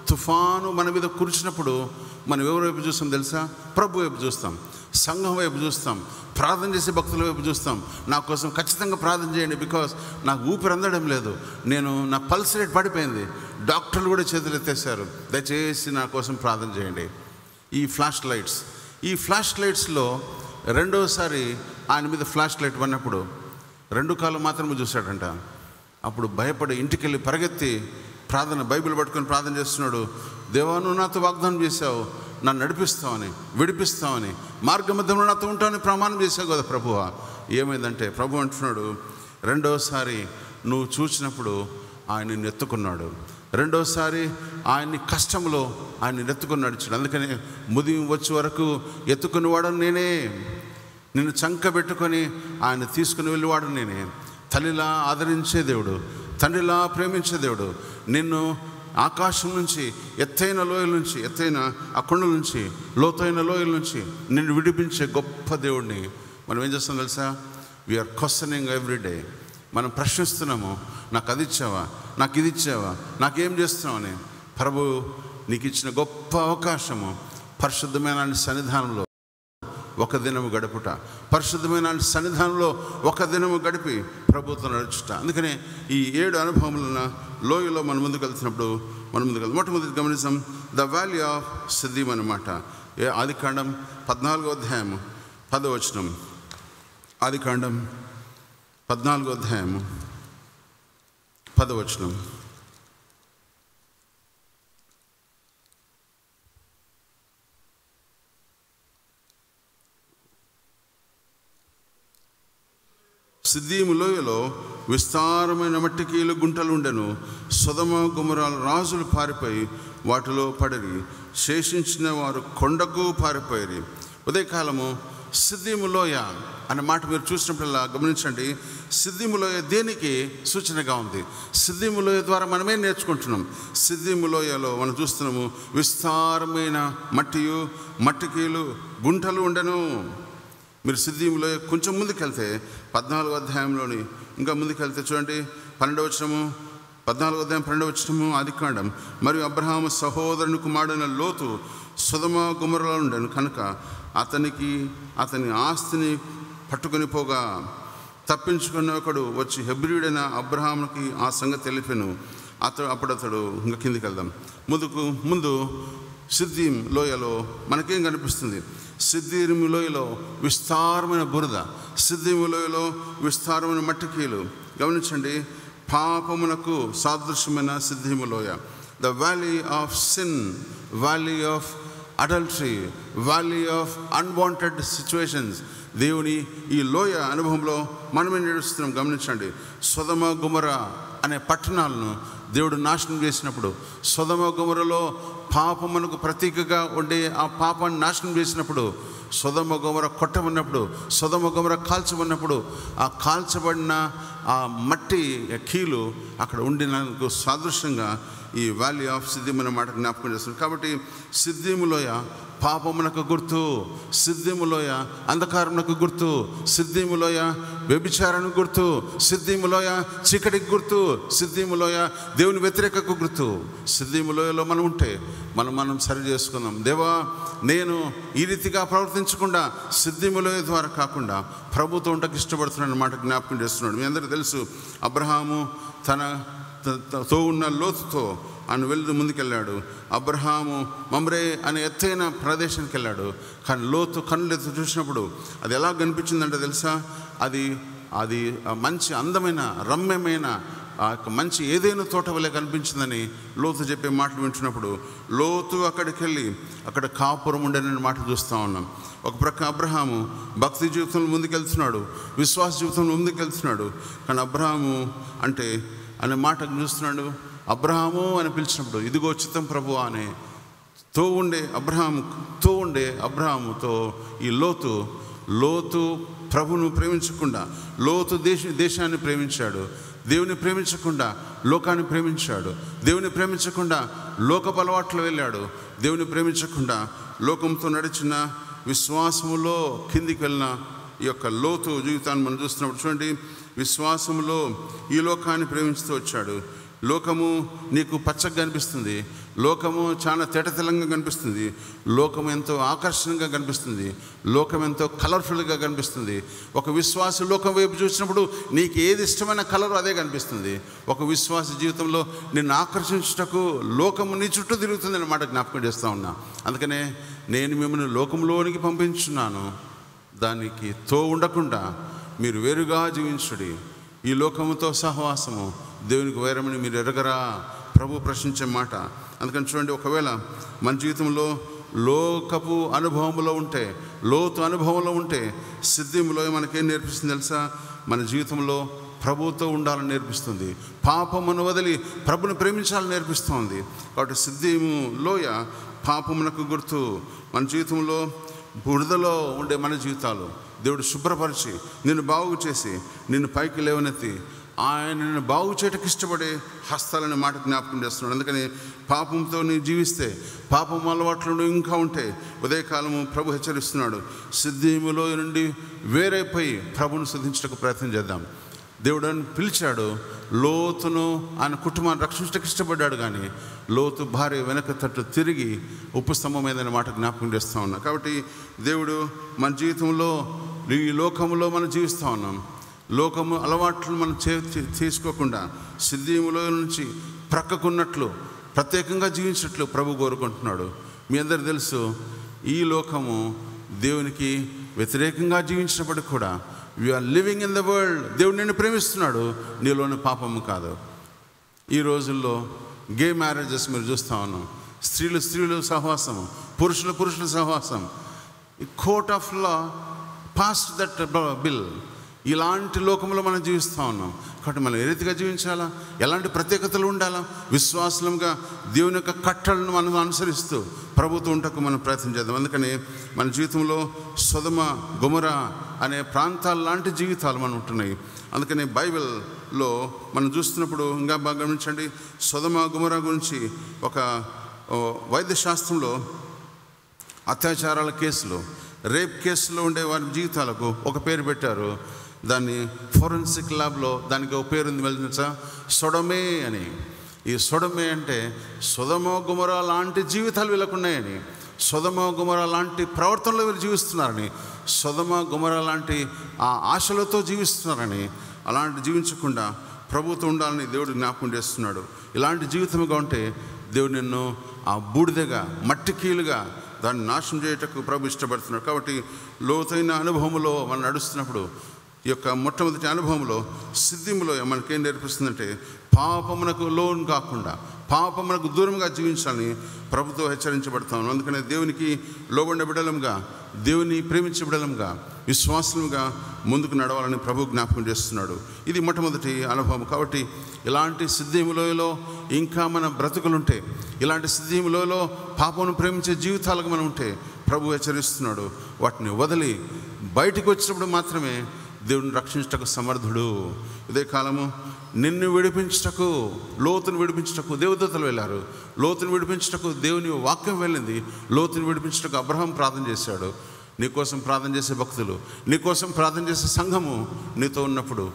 తుఫాను మన మీద కురిచినప్పుడు మనం ఎవరి వైపు చూస్తాం తెలుసా? ప్రభు వైపు చూస్తాం, సంఘం వైపు చూస్తాం, ప్రార్థన చేసే భక్తుల వైపు చూస్తాం. నా కోసం ఖచ్చితంగా ప్రార్థన చేయండి, బికాస్ నాకు ఊపిరి అందడం లేదు, నా పల్స్ రేట్ పడిపోయింది, డాక్టర్లు కూడా చేతులు ఎత్తేసారు, దయచేసి నా కోసం ప్రార్థన చేయండి. ఈ ఫ్లాష్ లైట్స్లో రెండోసారి ఆయన మీద ఫ్లాష్ లైట్ పడినప్పుడు 2 కాళ్ళు మాత్రమే చూశాడంట. అప్పుడు భయపడి ఇంటికి వెళ్ళి పరిగెత్తి బైబిల్ పట్టుకొని ప్రార్థన చేస్తున్నాడు. దేవా, నువ్వు నాతో వాగ్దానం చేశావు, నన్ను నడిపిస్తావని, విడిపిస్తావని, మార్గమధ్యంలో నాతో ఉంటావని ప్రమాణం చేశావు కదా ప్రభువా. ఏమైందంటే ప్రభు అంటున్నాడు, రెండోసారి నువ్వు చూసినప్పుడు ఆయన నిన్ను ఎత్తుకున్నాడు, రెండోసారి ఆయన్ని కష్టంలో ఆయన ఎత్తుకుని నడిచాడు. అందుకని ముదిం వచ్చే వరకు ఎత్తుకునేవాడని నేనే, నిన్ను చంకబెట్టుకొని ఆయన తీసుకుని వెళ్ళేవాడు నేనే. తల్లిలా ఆదరించే దేవుడు, తండ్రిలా ప్రేమించే దేవుడు, నిన్ను ఆకాశం నుంచి, ఎత్తైన లోయల నుంచి, ఎత్తైన ఆ కొండల నుంచి, లోతైన లోయల నుంచి నిన్ను విడిపించే గొప్ప దేవుడిని మనం ఏం చేస్తాం తెలుసా? We're questioning every day. మనం ప్రశ్నిస్తున్నాము, నాకు అది ఇచ్చావా, నాకు ఇది ఇచ్చావా, నాకేం చేస్తున్నావు అని. ప్రభు నీకు ఇచ్చిన గొప్ప అవకాశము పరిశుద్ధమైన సన్నిధానంలో ఒక దినము గడుపుట, పరిశుద్ధమైన సన్నిధానంలో ఒక దినము గడిపి ప్రభుత్వం నడుచుట. అందుకనే ఈ 7 అనుభవములను లోయలో మనం ముందుకు వెళ్తున్నప్పుడు మొట్టమొదటి గమనించాం ద వ్యాలీ ఆఫ్ సిద్దీం అన్నమాట. ఆదికాండం 14వ అధ్యాయం 10వ వచనం. ఆదికాండం 14వ అధ్యాయం 10వ వచనం. సిద్దీము లోయలో విస్తారమైన మట్టికీలు గుంటలు ఉండెను. సొదొమ గొమొర్రా రాజులు పారిపోయి వాటిలో పడిరి, శేషించిన వారు కొండకు పారిపోయి. ఉదయకాలము సిద్దీము లోయ అనే మాట మీరు చూసినప్పుడల్లా గమనించండి, సిద్దీము లోయ దేనికి సూచనగా ఉంది? సిద్దీము లోయ ద్వారా మనమేం నేర్చుకుంటున్నాం? సిద్దీము లోయలో మనం చూస్తున్నాము విస్తారమైన మట్టికీలు గుంటలు ఉండెను. మీరు సిద్దీములో కొంచెం ముందుకెళ్తే 14వ అధ్యాయంలోని ఇంకా ముందుకెళ్తే చూడండి, 12వ వచనము, 14వ అధ్యాయం 12వ వచనము. ఆదికాండం. మరియు అబ్రహాము సహోదరుని కుమారుడైన లోతు సొదొమ గొమొర్రాలో ఉండెను కనుక అతని ఆస్తిని పట్టుకొని పోగా తప్పించుకున్న ఒకడు వచ్చి హెబ్రీయుడైన అబ్రహాముకి ఆ సంగతి తెలిపెను. అప్పుడు ఇంకా కిందికి వెళ్దాం. ముందు సిద్దీం లోయలో మనకేం కనిపిస్తుంది? సిద్దీం లోయలో విస్తారమైన బురద, సిద్దీం లోయలో విస్తారమైన మట్టికీలు. గమనించండి, పాపమునకు సాదృశ్యమైన సిద్దీం లోయ. The valley of sin, valley of adultery, valley of unwanted situations. దేవుని ఈ లోయ అనుభవంలో మనమే నడుస్తున్నాం. గమనించండి, సొదొమ గొమొర్రా అనే పట్టణాలను దేవుడు నాశనం చేసినప్పుడు, సొదొమ గొమొర్రాలో పాపమునకు ప్రతీకగా ఉండే ఆ పాపాన్ని నాశనం చేసినప్పుడు, సొదొమ గొమొర్రా కొట్టమన్నప్పుడు, సొదొమ గొమొర్రా కాల్చమన్నప్పుడు, ఆ కాల్చబడిన ఆ మట్టి కీలు అక్కడ ఉండినందుకు సాదృశ్యంగా ఈ వ్యాలీ ఆఫ్ సిద్దీం అనే మాట జ్ఞాపకం చేస్తుంది. కాబట్టి సిద్దీము లోయ పాపమునకు గుర్తు, సిద్దీము లోయ అంధకారమునకు గుర్తు, సిద్దీము లోయ వ్యభిచారానికి గుర్తు, సిద్దీము లోయ చీకటికి గుర్తు, సిద్దీము లోయ దేవుని వ్యతిరేకకు గుర్తు. సిద్దీము లోయలో మనం ఉంటే మనం సరి చేసుకున్నాం. దేవా, నేను ఈ రీతిగా ప్రవర్తించకుండా సిద్దీము లోయ ద్వారా కాకుండా ప్రభుతో ఉండకు ఇష్టపడుతున్నాను మాట జ్ఞాపకం చేస్తున్నాడు. మీ అందరికీ తెలుసు, అబ్రహాము తనతో ఉన్న లోతుతో ఆయన వెళ్తూ ముందుకెళ్ళాడు. అబ్రహాము మమ్రే అనే ఎత్తైన ప్రదేశానికి వెళ్ళాడు. కానీ లోతు కన్నులెత్తి చూసినప్పుడు అది ఎలా కనిపించిందంటే తెలుసా, అది మంచి అందమైన రమ్యమైన మంచి ఏదైనా తోట వల్లే కనిపించిందని లోతు చెప్పే మాటలు వింటున్నప్పుడు లోతు అక్కడికి వెళ్ళి అక్కడ కాపురం ఉండేనని మాట చూస్తూ ఉన్నాం. ఒక ప్రక్క అబ్రహాము భక్తి జీవితంలో ముందుకెళ్తున్నాడు, విశ్వాస జీవితంలో ముందుకెళ్తున్నాడు. కానీ అబ్రహాము అనే మాట చూస్తున్నాడు. అబ్రహాము అని పిలిచినప్పుడు ఇదిగో చిత్తం ప్రభు అనే అబ్రహాముతో ఈ లోతు ప్రభును ప్రేమించకుండా లోతు దేశాన్ని ప్రేమించాడు. దేవుని ప్రేమించకుండా లోకాన్ని ప్రేమించాడు. దేవుని ప్రేమించకుండా లోకపు అలవాట్లు వెళ్ళాడు. దేవుని ప్రేమించకుండా లోకంతో నడిచిన విశ్వాసములో కిందికి వెళ్ళిన ఈ యొక్క లోతు జీవితాన్ని మనం చూస్తున్నప్పుడు చూడండి, విశ్వాసములో ఈ లోకాన్ని ప్రేమిస్తూ వచ్చాడు. లోకము నీకు పచ్చగా కనిపిస్తుంది, లోకము చాలా తేటతెల్లంగా కనిపిస్తుంది, లోకం ఎంతో ఆకర్షణీయంగా కనిపిస్తుంది, లోకం ఎంతో కలర్ఫుల్గా కనిపిస్తుంది. ఒక విశ్వాస లోకం వైపు చూసినప్పుడు నీకు ఏది ఇష్టమైన కలర్ అదే కనిపిస్తుంది. ఒక విశ్వాస జీవితంలో నిన్ను ఆకర్షించుటకు లోకము నీ చుట్టూ తిరుగుతుంది అన్నమాట జ్ఞాపకం చేస్తూ ఉన్నా. అందుకనే నేను మిమ్మల్ని లోకంలోనికి పంపించున్నాను, దానికి ఉండకుండా మీరు వేరుగా జీవించుడి. ఈ లోకముతో సహవాసము దేవునికి వైరమని మీరు ఎరగరా ప్రభు ప్రశ్నించే మాట. అందుకని చూడండి, ఒకవేళ మన జీవితంలో లోకపు అనుభవంలో ఉంటే, లోతు అనుభవంలో ఉంటే సిద్ధింలో మనకేం నేర్పిస్తుంది తెలుసా? మన జీవితంలో ప్రభుతో ఉండాలని నేర్పిస్తుంది. పాపమును వదిలి ప్రభుని ప్రేమించాలని నేర్పిస్తుంది. కాబట్టి సిద్ధిము లోయ పాపమునకు గుర్తు. మన జీవితంలో బురదలో ఉండే మన జీవితాలు దేవుడు శుభ్రపరిచి నిన్ను బాగు చేసి నిన్ను పైకి లేవనెత్తి ఆయన నిన్ను బాగు చేయటకు ఇష్టపడే హస్తాలని మాట జ్ఞాపకం చేస్తున్నాడు. అందుకని పాపంతో నీ జీవిస్తే, పాపం అలవాట్లు ఇంకా ఉంటే ఉదయకాలము ప్రభు హెచ్చరిస్తున్నాడు, సిద్ధిములో నుండి వేరైపోయి ప్రభుని శుద్ధించడానికి ప్రయత్నం చేద్దాం. దేవుడు పిలిచాడు, లోతును ఆయన కుటుంబాన్ని రక్షించడానికి ఇష్టపడ్డాడు. కానీ లోతు భార్య వెనక తట్టు తిరిగి ఉప్పు స్తంభమైందనే మాట జ్ఞాపకం చేస్తూ ఉన్నా. కాబట్టి దేవుడు మన జీవితంలో ఈ లోకంలో మనం జీవిస్తూ ఉన్నాం. లోకము అలవాట్లను మనం తీసుకోకుండా సిద్ధిములో నుంచి ప్రక్కకున్నట్లు ప్రత్యేకంగా జీవించినట్లు ప్రభు కోరుకుంటున్నాడు. మీ అందరు తెలుసు, ఈ లోకము దేవునికి వ్యతిరేకంగా జీవించినప్పటికి కూడా you are living in the world. దేవుడు నిన్ను ప్రేమిస్తున్నాడు, నీలోని పాపము కాదు. ఈ రోజుల్లో గే మ్యారేజెస్ మీరు చూస్తూ ఉన్నాం. స్త్రీలు సహవాసం, పురుషుల సహవాసం. ఈ court of law past that bill. ఇలాంటి లోకంలో మనం జీవిస్తూ ఉన్నాం. కాబట్టి మనం ఏ రీతిగా జీవించాలా, ఎలాంటి ప్రత్యేకతలు ఉండాలా, విశ్వాసంగా దేవుని యొక్క కట్టలను మనం అనుసరిస్తూ ప్రభుత్వం ఉండకు మనం ప్రయత్నం చేద్దాం. అందుకని మన జీవితంలో సొదొమ గొమొర్రా అనే ప్రాంతాల లాంటి జీవితాలు మనం ఉంటున్నాయి. అందుకని బైబిల్లో మనం చూస్తున్నప్పుడు ఇంకా బాగా గమనించండి, సొదొమ గొమొర్రా గురించి ఒక వైద్యశాస్త్రంలో అత్యాచారాల కేసులు, రేప్ కేసులో ఉండే వారి జీవితాలకు ఒక పేరు పెట్టారు. దాన్ని ఫోరెన్సిక్ ల్యాబ్లో దానికి ఒక పేరు ఉంది, తెలుసా? సొడొమే అని. ఈ సొడొమే అంటే సొదొమ గొమొర్రా లాంటి జీవితాలు వీళ్ళకున్నాయని, సొదొమ గొమొర్రా లాంటి ప్రవర్తనలో వీళ్ళు జీవిస్తున్నారని, సొదొమ గొమొర్రా లాంటి ఆ ఆశలతో జీవిస్తున్నారని. అలాంటి జీవించకుండా ప్రభుత్వం ఉండాలని దేవుడు జ్ఞాపకం చేస్తున్నాడు. ఇలాంటి జీవితంగా ఉంటే దేవుడు నిన్ను ఆ బూడిదగా మట్టికీలుగా దాన్ని నాశనం చేయటకు ప్రభు ఇష్టపడుతున్నాడు. కాబట్టి లోతైన అనుభవంలో మనం నడుస్తున్నప్పుడు, ఈ యొక్క మొట్టమొదటి అనుభవంలో సిద్ధిములో మనకేం నేర్పిస్తుందంటే, పాపమునకు లోన్ కాకుండా పాపమునకు దూరంగా జీవించాలని ప్రభుతో హెచ్చరించబడతాను. అందుకనే దేవునికి లోబడిన బిడ్డలంగా, దేవుని ప్రేమించే బిడ్డలంగా, విశ్వాసంగా ముందుకు నడవాలని ప్రభు జ్ఞాపకం చేస్తున్నాడు. ఇది మొట్టమొదటి అనుభవం. కాబట్టి ఇలాంటి సిద్ధిములో ఇంకా మన బ్రతుకులుంటే, ఇలాంటి సిద్ధిములో పాపమును ప్రేమించే జీవితాలకు మనం ఉంటే ప్రభు హెచ్చరిస్తున్నాడు, వాటిని వదిలి బయటికి వచ్చినప్పుడు మాత్రమే దేవుని రక్షించటకు సమర్థుడు. ఇదే కాలము నిన్ను విడిపించటకు, లోతును విడిపించటకు దేవదూతలు వెళ్ళారు. లోతును విడిపించటకు దేవుని వాక్యం వెళ్ళింది. లోతును విడిపించటకు అబ్రహాం ప్రార్థన చేశాడు. నీకోసం ప్రార్థన చేసే భక్తులు, నీకోసం ప్రార్థన చేసే సంఘము నీతో ఉన్నప్పుడు,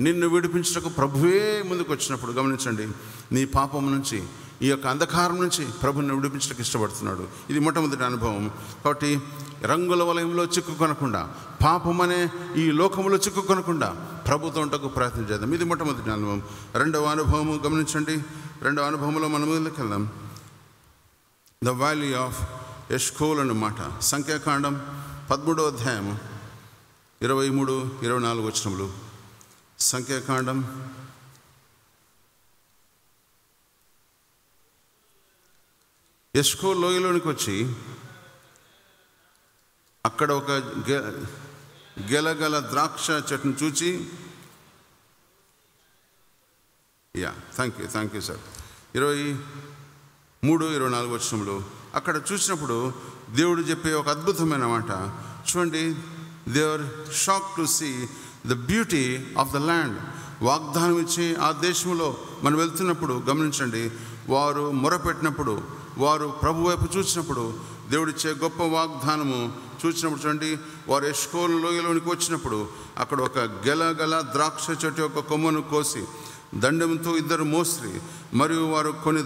నిన్ను విడిపించటకు ప్రభువే ముందుకు వచ్చినప్పుడు గమనించండి, నీ పాపం నుంచి, ఈ యొక్క అంధకారం నుంచి ప్రభుని విడిపించడానికి ఇష్టపడుతున్నాడు. ఇది మొట్టమొదటి అనుభవం. కాబట్టి రంగుల వలయంలో చిక్కుకొనకుండా, పాపం అనే ఈ లోకంలో చిక్కుకొనకుండా ప్రభుతో ఉండకు ప్రయత్నం చేద్దాం. ఇది మొట్టమొదటి అనుభవం. రెండవ అనుభవము గమనించండి, రెండో అనుభవంలో మనం ముందుకు వెళ్దాం. ద వ్యాలీ ఆఫ్ ఎష్కోల్ అన్నమాట. సంఖ్యాకాండం 13వ అధ్యాయం 23-24 వచనములు. సంఖ్యాకాండం ఎష్కోల్ లోయలోనికి వచ్చి అక్కడ ఒక గెలగల ద్రాక్ష చెట్టును చూచి, థ్యాంక్ యూ సార్, 23-24 వచనములు. అక్కడ చూసినప్పుడు దేవుడు చెప్పే ఒక అద్భుతమైన మాట చూడండి. They are shock to see the beauty of the land. వాగ్దానం ఇచ్చే ఆ దేశంలో మనం వెళ్తున్నప్పుడు గమనించండి, వారు మొరపెట్టినప్పుడు, వారు ప్రభు వైపు చూసినప్పుడు, దేవుడిచ్చే గొప్ప వాగ్దానము చూసినప్పుడు చూడండి, వారు ఎష్కోల్ లోయలోనికి వచ్చినప్పుడు అక్కడ ఒక గెలగల ద్రాక్ష చెట్టు యొక్క కొమ్మను కోసి దండంతో 2 మోసిరి. మరియు వారు కొన్ని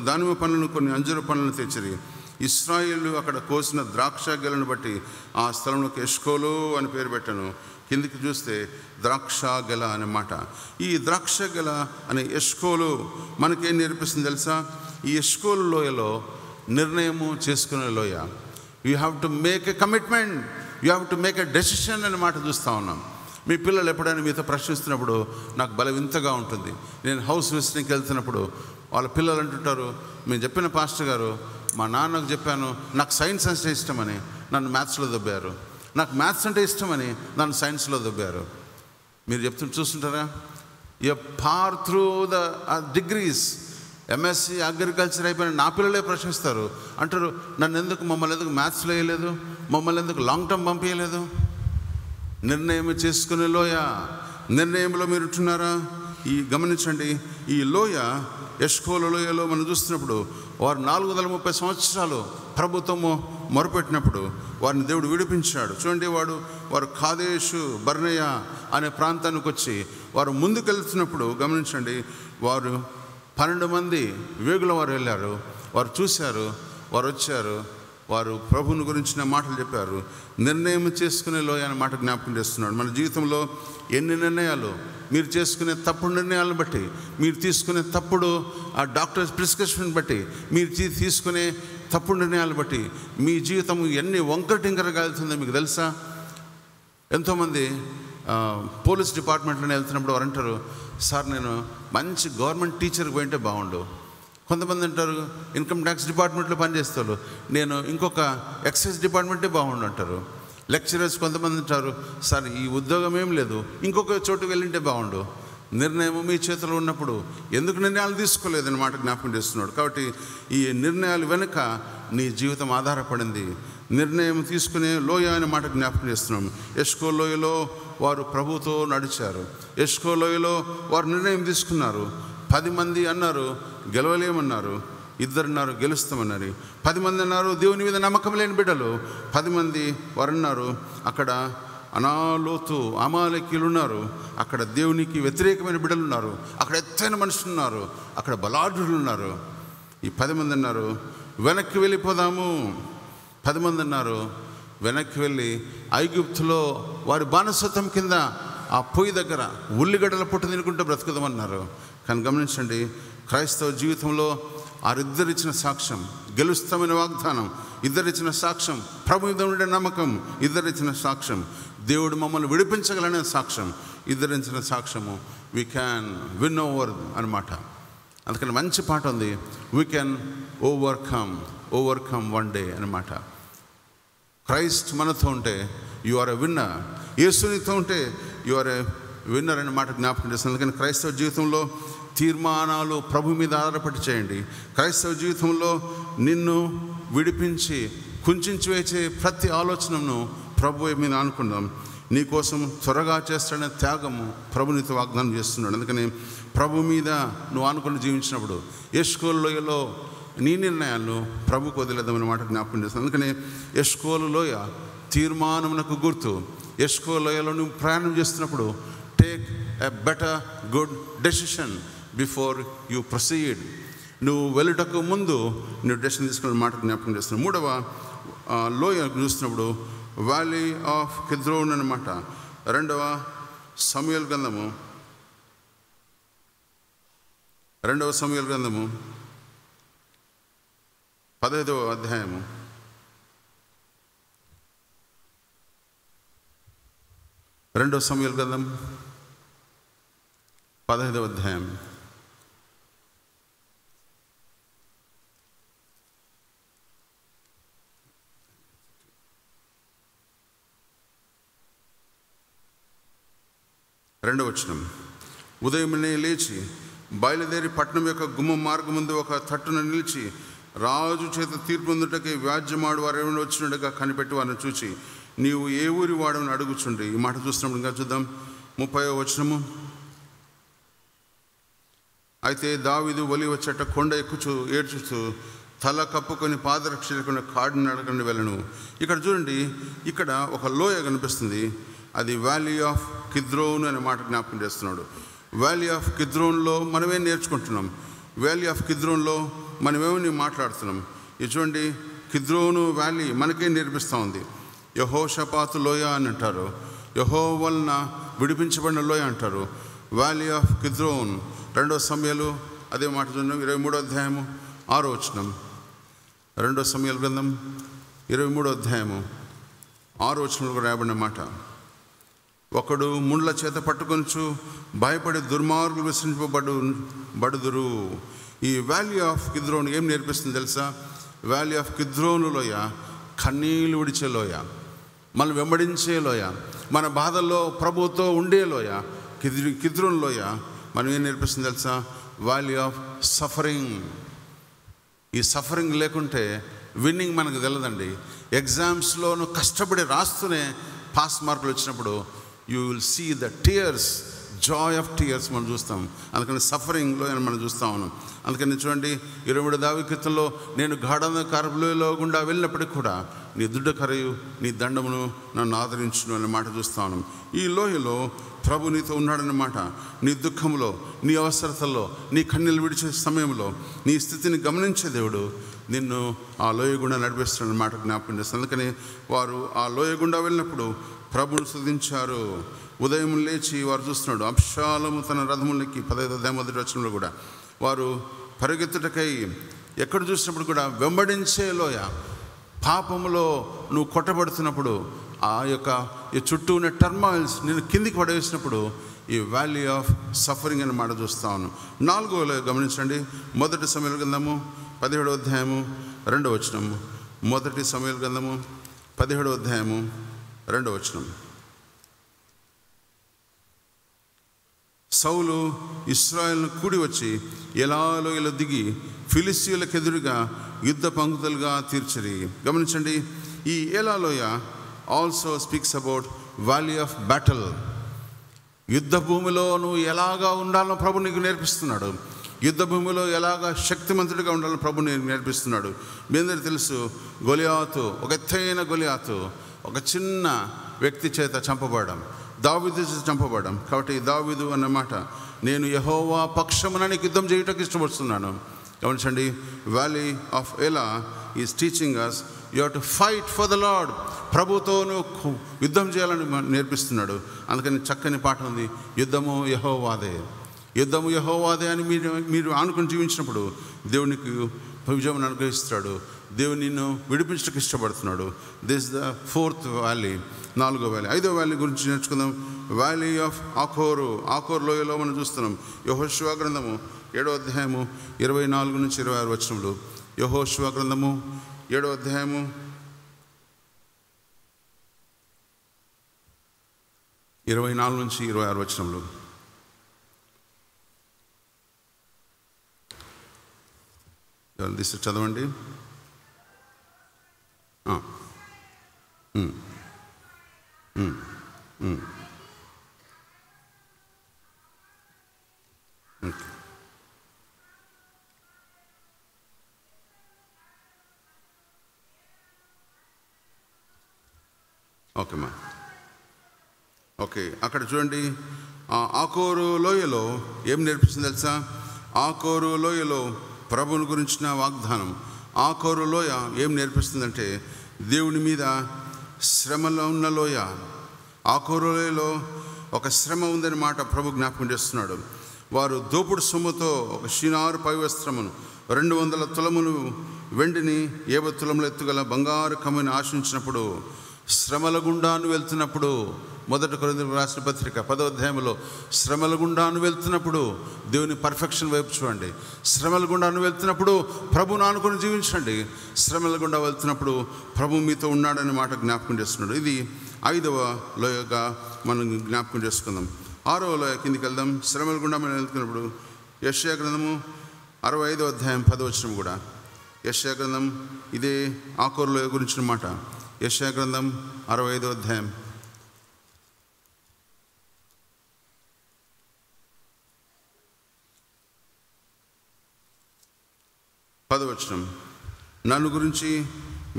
దానిమ్మ పండ్లను, కొన్ని అంజూర పండ్లను తెచ్చిరి. ఇశ్రాయేలు అక్కడ కోసిన ద్రాక్ష గెలను బట్టి ఆ స్థలంలోకి ఎష్కోలు అని పేరు పెట్టాను. కిందికి చూస్తే ద్రాక్ష గెల అన్నమాట. ఈ ద్రాక్ష గెల అనే ఎష్కోలు మనకేం నేర్పిస్తుంది తెలుసా? ఈ ఎష్కోలు లోయలో నిర్ణయము చేసుకునే లోయ. You have to make a commitment, you have to make a decision అనే మాట చూస్తూ ఉన్నాం. మీ పిల్లలు ఎప్పుడైనా మీతో ప్రశ్నిస్తున్నప్పుడు నాకు బలవింతగా ఉంటుంది. నేను హౌస్ విజిటింగ్కి వెళ్తున్నప్పుడు వాళ్ళ పిల్లలు అంటుంటారు, మేము చెప్పిన పాస్టర్ గారు, మా నాన్నకు చెప్పాను నాకు సైన్స్ అంటే ఇష్టమని నన్ను మ్యాథ్స్లో దొబ్బారు, నాకు మ్యాథ్స్ అంటే ఇష్టమని నన్ను సైన్స్లో దొబ్బారు. మీరు చూస్తుంటారా? యు పార్ through the degrees. MSc agriculture అయిపోయిన నా పిల్లలే ప్రశ్నిస్తారు, అంటారు మమ్మల్ని ఎందుకు మ్యాథ్స్లో వేయలేదు, మమ్మల్ని ఎందుకు లాంగ్ టర్మ్ పంపించలేదు. నిర్ణయం చేసుకునే లోయ. నిర్ణయంలో మీరు ఉంటున్నారా? గమనించండి, ఈ లోయ ఎష్కోల్ లోయలో మనం చూస్తున్నప్పుడు వారు 430 సంవత్సరాలు ప్రభుత్వము మొరపెట్టినప్పుడు వారిని దేవుడు విడిపించాడు. చూడండి, వారు కాదేశు బర్నేయ అనే ప్రాంతానికి వచ్చి వారు ముందుకెళ్తున్నప్పుడు గమనించండి, వారు 12 మంది వేగుల వారు వెళ్ళారు. వారు చూశారు, వారు వచ్చారు, వారు ప్రభువుని గురించిన మాటలు చెప్పారు. నిర్ణయం చేసుకునే లోయ అనే మాట జ్ఞాపకం చేస్తున్నాడు. మన జీవితంలో ఎన్ని నిర్ణయాలు, మీరు చేసుకునే తప్పుడు నిర్ణయాలను బట్టి, మీరు తీసుకునే తప్పుడు ఆ డాక్టర్స్ ప్రిస్క్రిప్షన్ బట్టి, మీరు తీసుకునే తప్పుడు నిర్ణయాలు బట్టి మీ జీవితం ఎన్ని వంకటింకరగా వెళ్తుందో మీకు తెలుసా? ఎంతోమంది పోలీస్ డిపార్ట్మెంట్లోనే వెళ్తున్నప్పుడు వారు అంటారు, సార్ నేను మంచి గవర్నమెంట్ టీచర్కి పోయింటే బాగుండు. కొంతమంది అంటారు ఇన్కమ్ ట్యాక్స్ డిపార్ట్మెంట్లో పనిచేస్తారు, నేను ఇంకొక ఎక్సైజ్ డిపార్ట్మెంటే బాగుండు అంటారు. లెక్చరర్స్ కొంతమంది అంటారు, సార్ ఈ ఉద్యోగం ఏం లేదు, ఇంకొక చోటుకు వెళ్ళింటే బాగుండు. నిర్ణయం మీ చేతిలో ఉన్నప్పుడు ఎందుకు నిర్ణయాలు తీసుకోలేదని మాట జ్ఞాపకం చేస్తున్నాడు. కాబట్టి ఈ నిర్ణయాలు వెనుక నీ జీవితం ఆధారపడింది. నిర్ణయం తీసుకునే లోయ అనే మాట జ్ఞాపకం చేస్తున్నాం. ఎష్కోల్ లోయలో వారు ప్రభుతో నడిచారు. ఎష్కోల్ లోయలో వారు నిర్ణయం తీసుకున్నారు. 10 మంది అన్నారు గెలవలేమన్నారు, 2 అన్నారు గెలుస్తామన్నారు. 10 మంది అన్నారు దేవుని మీద నమ్మకం లేని బిడ్డలు. 10 మంది వారు అన్నారు అక్కడ అనాలోతు అమాలేకీయులు ఉన్నారు, అక్కడ దేవునికి వ్యతిరేకమైన బిడ్డలు ఉన్నారు, అక్కడ ఎత్తైన మనుషులు ఉన్నారు, అక్కడ బలాఢ్యులు ఉన్నారు. ఈ 10 మంది అన్నారు వెనక్కి వెళ్ళిపోదాము. 10 మంది అన్నారు వెనక్కి వెళ్ళి ఐగుప్తులో వారి బానిసత్వం కింద ఆ పొయ్యి దగ్గర ఉల్లిగడ్డల పొట్టు తినుకుంటూ బ్రతుకుదామన్నారు. కానీ గమనించండి, క్రైస్తవ జీవితంలో వారిద్దరిచ్చిన సాక్ష్యం, గెలుస్తామనే వాగ్దానం, ఇద్దరిచ్చిన సాక్ష్యం, ప్రభు మీద ఉండే నమ్మకం, ఇద్దరిచ్చిన సాక్ష్యం, దేవుడు మమ్మల్ని విడిపించగలనే సాక్ష్యం, ఇద్దరిచ్చిన సాక్ష్యము, వీ క్యాన్ విన్ ఓవర్ అనమాట. అందుకని మంచి పాట ఉంది, we can overcome one day అనమాట. క్రైస్ట్ మనతో ఉంటే యు ఆర్ ఎ విన్నర్. యేసునితో ఉంటే యు ఆర్ ఎ విన్నర్ అనే మాట జ్ఞాపకం చేస్తుంది. అందుకని క్రైస్తవ జీవితంలో తీర్మానాలు ప్రభు మీద ఆధారపడి చేయండి. క్రైస్తవ జీవితంలో నిన్ను విడిపించి కుంచి వేసే ప్రతి ఆలోచనను ప్రభు మీద అనుకుందాం. నీకోసం త్వరగా చేస్తాడనే త్యాగము ప్రభు నీతో వాగ్దానం చేస్తున్నాడు. అందుకని ప్రభు మీద నువ్వు ఆనుకొని జీవించినప్పుడు ఎష్కోల్ లోయలో నీ నిర్ణయాలు ప్రభుకు వదిలేద్దామనే మాట జ్ఞాపకం చేస్తాను. అందుకని ఎష్కోల్ లోయ తీర్మానమునకు గుర్తు. ఎష్కోల్ లోయలో నువ్వు ప్రయాణం చేస్తున్నప్పుడు take a better good decision before you proceed. నువ్వు వెళ్ళటకు ముందు నువ్వు డెసిషన్ తీసుకునే మాట జ్ఞాపకం చేస్తున్నావు. 3వ లోయ చూస్తున్నప్పుడు వ్యాలీ ఆఫ్ కిద్రోన్ అన్నమాట. 2వ సమూయేలు గ్రంథము రెండవ సమూయేలు గ్రంథము 15వ అధ్యాయము 2 సమూయేలు గ్రంథం 15వ అధ్యాయం 2వ వచనం. ఉదయమునే లేచి బయలుదేరి పట్టణం యొక్క గుమ్మ మార్గం ముందు ఒక తట్టున నిలిచి రాజు చేత తీర్పు పొందుటకై వ్యాజ్యమాడు వారు ఎవరైనా వచ్చినట్టుగా కనిపెట్టి వారిని చూచి, నీవు ఏ ఊరి వాడని అడుగుచుండి. ఈ మాట చూసినప్పుడు ఇంకా చూద్దాం. 30వ వచనము. అయితే దావీదు ఒలీవ చెట్ట కొండ ఎక్కుచూ ఏడ్చుతూ తల కప్పుకొని పాదరక్ష లేకుండా కాడిని నడకండి వెళ్ళను. ఇక్కడ చూడండి, ఇక్కడ ఒక లోయ కనిపిస్తుంది. అది వ్యాలీ ఆఫ్ కిద్రోన్ అనే మాట జ్ఞాపకం చేస్తున్నాడు. వ్యాలీ ఆఫ్ కిద్రోన్లో మనమేం నేర్చుకుంటున్నాం? వ్యాలీ ఆఫ్ కిద్రోన్లో మనమేమని మాట్లాడుతున్నాం? ఇది చూడండి, కిద్రోను వ్యాలీ మనకేం నేర్పిస్తూ ఉంది? యెహోషాపాతు లోయ అని అంటారు, యెహోవా వలన విడిపించబడిన లోయ అంటారు. Valley of Kidron. 2వ సమూయేలు అదే మాట చూడండి, 23వ అధ్యాయము 6వ వచనం. 2వ సమూయేలు గ్రంథం 23వ అధ్యాయము 6వ వచనంలో కూడా రాయబడిన మాట. ఒకడు ముండ్ల చేత పట్టుకొనుచు భయపడి దుర్మార్గులు విసరింపబడుదురు. ఈ వ్యాలీ ఆఫ్ కిద్రోన్ ఏం నేర్పిస్తుంది తెలుసా? వ్యాలీ ఆఫ్ కిద్రోను లోయ కన్నీళ్ళు విడిచే లోయ, మనం వెంబడించే లోయ, మన బాధల్లో ప్రభుతో ఉండే లోయ. కిద్రోన్ లోయ మనం ఏం నేర్పిస్తుంది తెలుసా? Valley of suffering. ఈ సఫరింగ్ లేకుంటే విన్నింగ్ మనకు తెలియదండి. ఎగ్జామ్స్లోనూ కష్టపడి రాస్తూనే పాస్ మార్కులు వచ్చినప్పుడు you will see the tears, joy of tears మనం చూస్తాం. అందుకని సఫరింగ్లో మనం చూస్తూ ఉన్నాం. అందుకని చూడండి, 23 దావీదులో నేను గాఢాంధకారములో గుండా వెళ్ళినప్పటికీ కూడా నీ దుడ్డ కరయు నీ దండమును నన్ను ఆదరించును అనే మాట చూస్తూ ఉన్నాం. ఈ లోయలో ప్రభు నీతో ఉన్నాడన్నమాట. నీ దుఃఖంలో, నీ అవసరతల్లో, నీ కన్నీళ్ళు విడిచే సమయంలో నీ స్థితిని గమనించే దేవుడు నిన్ను ఆ లోయ గుండా నడిపిస్తున్న మాట జ్ఞాపకం చేస్తాను. అందుకని వారు ఆ లోయ గుండా వెళ్ళినప్పుడు ప్రభువును స్తుతించారు. ఉదయం లేచి వారు చూస్తున్నాడు, అబ్షాలోము తన రథములకి 15వ అధ్యాయం 1వ వచనంలో కూడా వారు పరిగెత్తుటకై ఎక్కడ చూసినప్పుడు కూడా వెంబడించే లోయ. పాపములో నువ్వు కొట్టబడుతున్నప్పుడు ఆ యొక్క ఈ చుట్టూ ఉన్న టర్మాయిల్స్ నేను కిందికి పడవేసినప్పుడు ఈ వ్యాలీ ఆఫ్ సఫరింగ్ అని మాట చూస్తా ఉన్నాను. 4వ లోయ గమనించండి. 1 సమూయేలు గ్రంథము 17వ అధ్యాయము 2వ వచనము. 1 సమూయేలు గ్రంథము 17వ అధ్యాయము 2వ వచనం. సౌలు ఇశ్రాయేలును కూడి వచ్చి ఎలా లోయలో దిగి ఫిలిస్తీయులకు ఎదురుగా యుద్ధ పంక్తులుగా తీర్చిరి. గమనించండి, ఈ ఏలా లోయ also speaks about valley of battle. యుద్ధ భూమిలో నువ్వు ఎలాగా ఉండాలో ప్రభు నీకు నేర్పిస్తున్నాడు. యుద్ధ భూమిలో ఎలాగా శక్తిమంతుడిగా ఉండాలో ప్రభు నీకు నేర్పిస్తున్నాడు. మీ అందరికీ తెలుసు, గొలియాతు, ఒక ఎత్తైన గొలియాతు ఒక చిన్న వ్యక్తి చేత చంపబడడం, దావీదు చేత చంపబడడం. కాబట్టి దావీదు అన్నమాట, నేను యెహోవా పక్షమున నీకు యుద్ధం చేయుటకు ఇష్టపడుతున్నాను. గమనించండి, valley of Elah is teaching us you have to fight for the Lord. ప్రభుతోను యుద్ధం చేయాలని నేర్పిస్తున్నాడు. అందుకని చక్కని పాట ఉంది, యుద్ధము యెహోవాదే, యుద్ధము యెహోవాదే అని మీరు ఆనుకుని జీవించినప్పుడు దేవునికి విజయం అనుగ్రహిస్తాడు. దేవుడు నిన్ను విడిపించడానికి ఇష్టపడుతున్నాడు. దిస్ ద 4th వ్యాలీ, 4వ వ్యాలీ. 5వ వ్యాలీ గురించి నేర్చుకుందాం. Valley of ఆఖోరు. ఆఖోరు లోయలో మనం చూస్తున్నాం. యెహోషువ గ్రంథము 7వ అధ్యాయము 24 నుంచి 26 వచనములు. యెహోషువ గ్రంథము 7వ అధ్యాయము 24 నుంచి 26 వచనములు. దిస్ చదవండి. ఓకేమ్మా, ఓకే. అక్కడ చూడండి, ఆకోరు లోయలో ఏం నేర్పిస్తుంది తెలుసా? ఆకోరు లోయలో ప్రభుని గురించిన వాగ్దానం. ఆకోరు లోయ ఏం నేర్పిస్తుందంటే దేవుని మీద శ్రమలో ఉన్న లోయ. ఆకోరు లోయలో ఒక శ్రమ ఉందని మాట ప్రభు జ్ఞాపకం చేస్తున్నాడు. వారు దోపుడు సొమ్ముతో ఒక షినారు పై వస్త్రమును 200 తులములు వెండిని 50 తులములు ఎత్తుగల బంగారు కమ్మిని ఆశించినప్పుడు, శ్రమల గుండాను వెళ్తున్నప్పుడు, 1 కొరింథీయులకు రాసిన పత్రిక 10వ అధ్యాయంలో శ్రమల గుండాను వెళ్తున్నప్పుడు దేవుని పర్ఫెక్షన్ వైపు చూడండి. శ్రమల గుండాను వెళ్తున్నప్పుడు ప్రభువును ఆనుకొని జీవించండి. శ్రమల గుండా వెళ్తున్నప్పుడు ప్రభు మీతో ఉన్నాడనే మాట జ్ఞాపకం చేస్తున్నాడు. ఇది 5వ లోయగా మనం జ్ఞాపకం చేసుకుందాం. 6వ లోయ కిందికి వెళ్దాం. శ్రమల గుండా మనం వెళ్తున్నప్పుడు యెషయా గ్రంథము 65వ అధ్యాయం 10వ వచనం కూడా యెషయా గ్రంథం ఇదే ఆకోరు లోయ గురించిన మాట. యెషయా గ్రంథం 65వ అధ్యాయం 10వ వచనం. నన్ను గురించి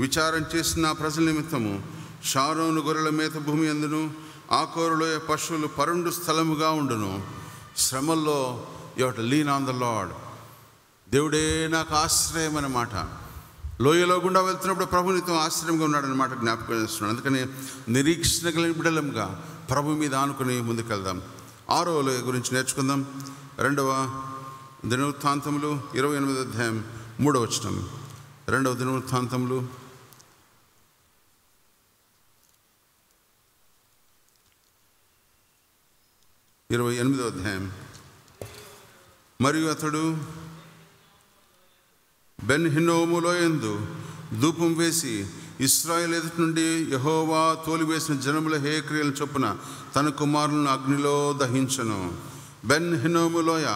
విచారం చేసిన నా ప్రజల నిమిత్తము షారోను గొర్రెల మేత భూమి అందును, ఆకోరులోయ పశువులు పరుండు స్థలముగా ఉండును. శ్రమల్లో you have to lean on the lord. దేవుడే నాకు ఆశ్రయం అన్నమాట. లోయలో గుండా వెళ్తున్నప్పుడు ప్రభు నీతో ఆశ్రయంగా ఉన్నాడన్నమాట జ్ఞాపకం చేస్తున్నాడు. అందుకని నిరీక్షణ కలిగిన బిడ్డలంగా ప్రభు మీద ఆనుకుని ముందుకెళ్దాం. 6వ లోయ గురించి నేర్చుకుందాం. 2వ దినవృత్తాంతములు 28వ అధ్యాయం 3వ వచనం. 2వ దినవృత్తాంతములు 28వ అధ్యాయం. మరియు అతడు బెన్ హిన్నోములో యందు ధూపం వేసి ఇశ్రాయేలు ఎదుటి నుండి యెహోవా తోలివేసిన జనముల హేక్రియల చొప్పున తన కుమారులను అగ్నిలో దహించను. బెన్ హిన్నోము లోయ,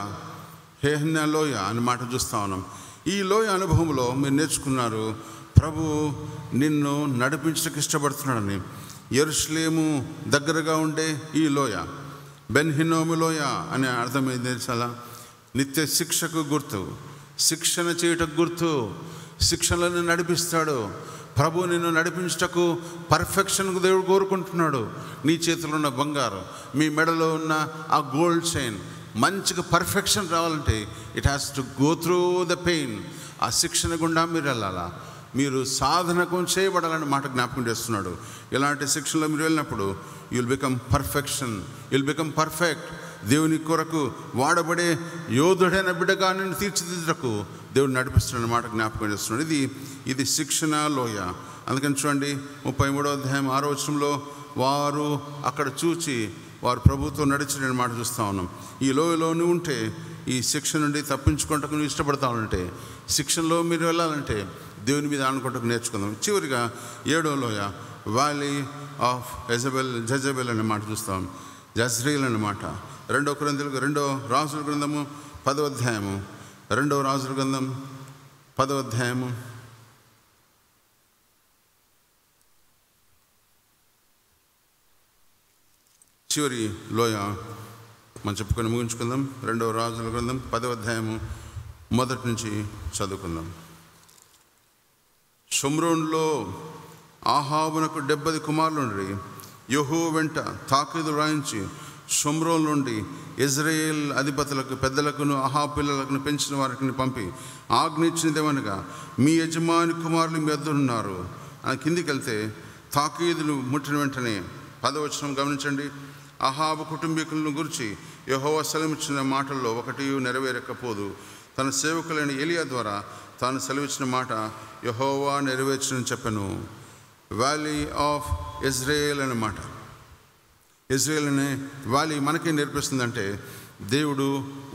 హేహ్న లోయ అని మాట చూస్తా ఉన్నాం. ఈ లోయ అనుభవంలో మీరు నేర్చుకున్నారు ప్రభు నిన్ను నడిపించడానికి ఇష్టపడుతున్నాడని. యెరూషలేము దగ్గరగా ఉండే ఈ లోయ బెన్ హిన్నోము లోయ అనే అర్థమైంది తెలుసా? నిత్య శిక్షకు గుర్తు, శిక్షణ చేయుటకు గుర్తు. శిక్షణలను నడిపిస్తాడు ప్రభు. నిన్ను నడిపించటకు పర్ఫెక్షన్కు దేవుడు కోరుకుంటున్నాడు. నీ చేతిలో ఉన్న బంగారం, మీ మెడలో ఉన్న ఆ గోల్డ్ చైన్ మంచిగా పర్ఫెక్షన్ రావాలంటే it has to go through the pain. ఆ శిక్షణ గుండా మీరు వెళ్ళాలా, మీరు సాధనకు చేయబడాలని మాట జ్ఞాపకం చేస్తున్నాడు. ఇలాంటి శిక్షణలో మీరు వెళ్ళినప్పుడు you'll become perfection, you'll become perfect. దేవుని కొరకు వాడబడే యోధుడైన బిడ్డగా నేను తీర్చిదిద్దటకు దేవుడు నడిపిస్తున్న మాట జ్ఞాపకం చేస్తున్నాడు. ఇది శిక్షణ లోయ. అందుకని చూడండి 33వ అధ్యాయం 6వ వచనంలో వారు అక్కడ చూచి వారు ప్రభుతో నడిచిన మాట చూస్తూ ఉన్నాం. ఈ లోయలోనే ఉంటే ఈ శిక్ష నుండి తప్పించుకుంటకు నువ్వు ఇష్టపడతా ఉంటే, శిక్షణలో మీరు వెళ్ళాలంటే దేవుని మీద ఆనుకుంటకు నేర్చుకుందాం. చివరిగా 7వ లోయ వ్యాలీ ఆఫ్ జెజబెల్ అనే మాట చూస్తాం. జజ్రేల్ అన్నమాట. 2వ కొరింథీయులకు 2వ రాజుల గ్రంథము 10వ అధ్యాయము 2వ రాజుల గ్రంథం 10వ అధ్యాయము చివరి లోయ మనం చెప్పుకొని ముగించుకుందాం. 2వ రాజుల గ్రంథం 10వ అధ్యాయము మొదటి నుంచి చదువుకుందాం. షోమ్రోన్లో ఆహాబునకు 70 కుమారులుండి యెహోవా వెంట తాకీదు రాయించి షోమ్రోన్ నుండి ఇజ్రాయేల్ అధిపతులకు, పెద్దలకును, ఆహాబు పిల్లలకును పెంచిన వారికి పంపి ఆజ్ఞించినదేమనగా, మీ యజమాని కుమారులు మీ వద్ద ఉన్నారు అని కిందికి వెళ్తే తాకీదులు ముట్టిన వెంటనే 10వ వచనం గమనించండి. ఆహాబు కుటుంబీకులను గురించి యెహోవా సెలవిచ్చిన మాటల్లో ఒకటి నెరవేరకపోదు. తన సేవకులైన ఎలియా ద్వారా తాను సెలవిచ్చిన మాట యెహోవా నెరవేర్చునని చెప్పాను. వ్యాలీ ఆఫ్ ఇజ్రాయేల్ అన్నమాట. ఇజ్రాయేల్ అనే వ్యాలీ మనకేం నేర్పిస్తుందంటే దేవుడు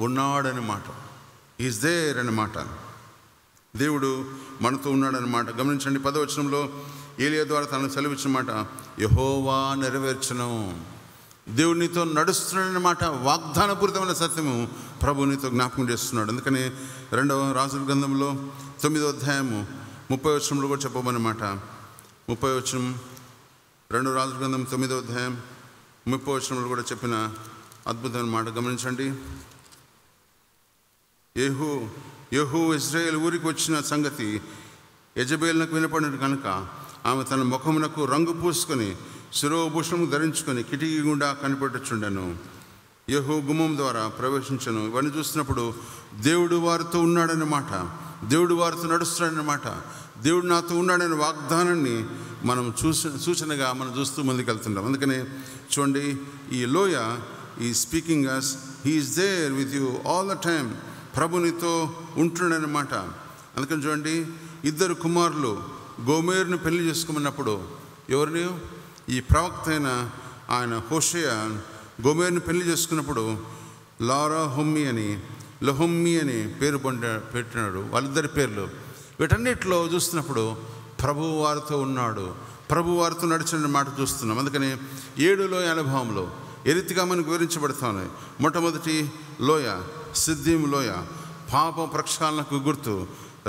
ఉన్నాడన్నమాట. ఈజ్ దేర్ అన్నమాట. దేవుడు మనతో ఉన్నాడన్నమాట. గమనించండి 10వ వచనంలో ఏలియా ద్వారా తను సెలవిచ్చిన మాట యెహోవా నెరవేర్చును. దేవుడు నీతో నడుస్తున్నాడన్నమాట. వాగ్దానపూరితమైన సత్యము ప్రభు నీతో జ్ఞాపకం చేస్తున్నాడు. అందుకని 2వ రాజుల గ్రంథంలో 9వ అధ్యాయము 30వ వచనంలో కూడా చెప్పమన్నమాట. 30వ వచనం 2వ రాజుల గ్రంథం 9వ అధ్యాయం 30వ వచనంలో కూడా చెప్పిన అద్భుతమైన మాట గమనించండి. యెహూ ఇజ్రాయేల్ ఊరికి వచ్చిన సంగతి యెజబెలునకు వినపడిన కనుక ఆమె తన ముఖమునకు రంగు పూసుకొని శిరోభూషణము ధరించుకొని కిటికీ గుండా కనిపెట్టుచుండెను. యెహూ గుమ్మం ద్వారా ప్రవేశించను. ఇవన్నీ చూస్తున్నప్పుడు దేవుడు వారితో ఉన్నాడన్నమాట. దేవుడు వారితో నడుస్తున్నాడన్నమాట. దేవుడు నాతో ఉన్నాడనే వాగ్దానాన్ని మనం సూచనగా మనం చూస్తూ ముందుకెళ్తుంటాం. అందుకని చూడండి, ఈ లోయ ఈ speaking us he is there with you all the time. ప్రభు నీతో ఉంటున్నాడనమాట. అందుకని చూడండి, ఇద్దరు కుమారులు గోమెరుని పెళ్లి చేసుకోమన్నప్పుడు ఎవరిని, ఈ ప్రవక్త అయిన ఆయన హోషేయ గోమెరుని పెళ్లి చేసుకున్నప్పుడు లారహొమ్మి అని లహొమ్మి అని పేరు పెట్టినాడు, వాళ్ళిద్దరి పేర్లు. వీటన్నిటిలో చూస్తున్నప్పుడు ప్రభు వారితో ఉన్నాడు, ప్రభు వారితో నడిచిన మాట చూస్తున్నాం. అందుకని 7 లోయ అనుభవంలో ఏ రీతిగా మనకు వివరించబడతాను. మొట్టమొదటి లోయ సిద్ధిం లోయ, పాప ప్రక్షాళనకు గుర్తు.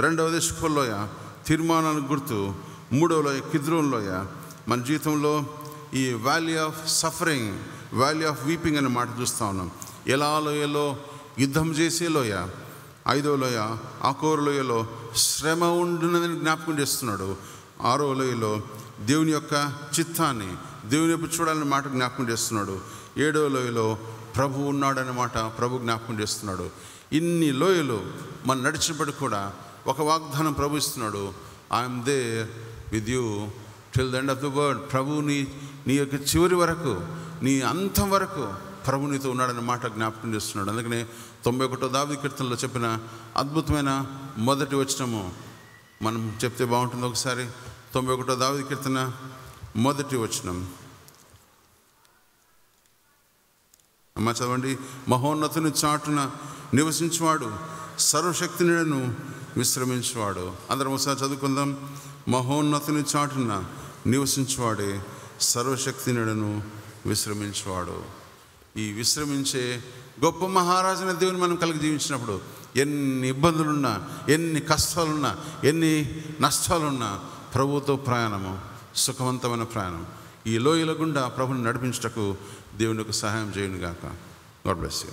రెండవది శుభ లోయ, తీర్మానానికి గుర్తు. మూడవ లోయ కిద్రోన్ లోయ. మన జీవితంలో ఈ valley of suffering, valley of weeping అనే మాట చూస్తూ ఉన్నాం. ఎలా లోయలో యుద్ధం చేసే లోయ. 5వ లోయ ఆకోరు లోయలో శ్రమ ఉండునదని జ్ఞాపకం చేస్తున్నాడు. 6వ లోయలో దేవుని యొక్క చిత్తాన్ని, దేవుని వైపు చూడాలని మాట జ్ఞాపకం చేస్తున్నాడు. 7వ లోయలో ప్రభు ఉన్నాడనే మాట ప్రభు జ్ఞాపకం చేస్తున్నాడు. ఇన్ని లోయలు మనం నడిచినప్పుడు కూడా ఒక వాగ్దానం ప్రభు ఇస్తున్నాడు, I'm there with you till the end of the world. ప్రభు నీ యొక్క చివరి వరకు, నీ అంతం వరకు ప్రభు నీతో ఉన్నాడన్న మాట జ్ఞాపకం చేస్తున్నాడు. అందుకనే 91వ దావీదు కీర్తనలో చెప్పిన అద్భుతమైన మొదటి వచనము మనం చెప్తే బాగుంటుంది. ఒకసారి 91వ దావీదు కీర్తన మొదటి వచనం అమ్మ చదవండి. మహోన్నతుని చాటున నివసించువాడు సర్వశక్తి నీడను విశ్రమించువాడు. అందరం ఒకసారి చదువుకుందాం. మహోన్నతుని చాటున నివసించువాడే సర్వశక్తి నీడను విశ్రమించువాడు. ఈ విశ్రమించే గొప్ప మహారాజుని దేవుని మనం కలిగి జీవించినప్పుడు ఎన్ని ఇబ్బందులున్నా, ఎన్ని కష్టాలున్నా, ఎన్ని నష్టాలున్నా ప్రభువుతో ప్రయాణము సుఖవంతమైన ప్రయాణం. ఈ లోయల గుండా ప్రభుని నడిపించుటకు దేవునికి సహాయం చేయను గాక. God bless you.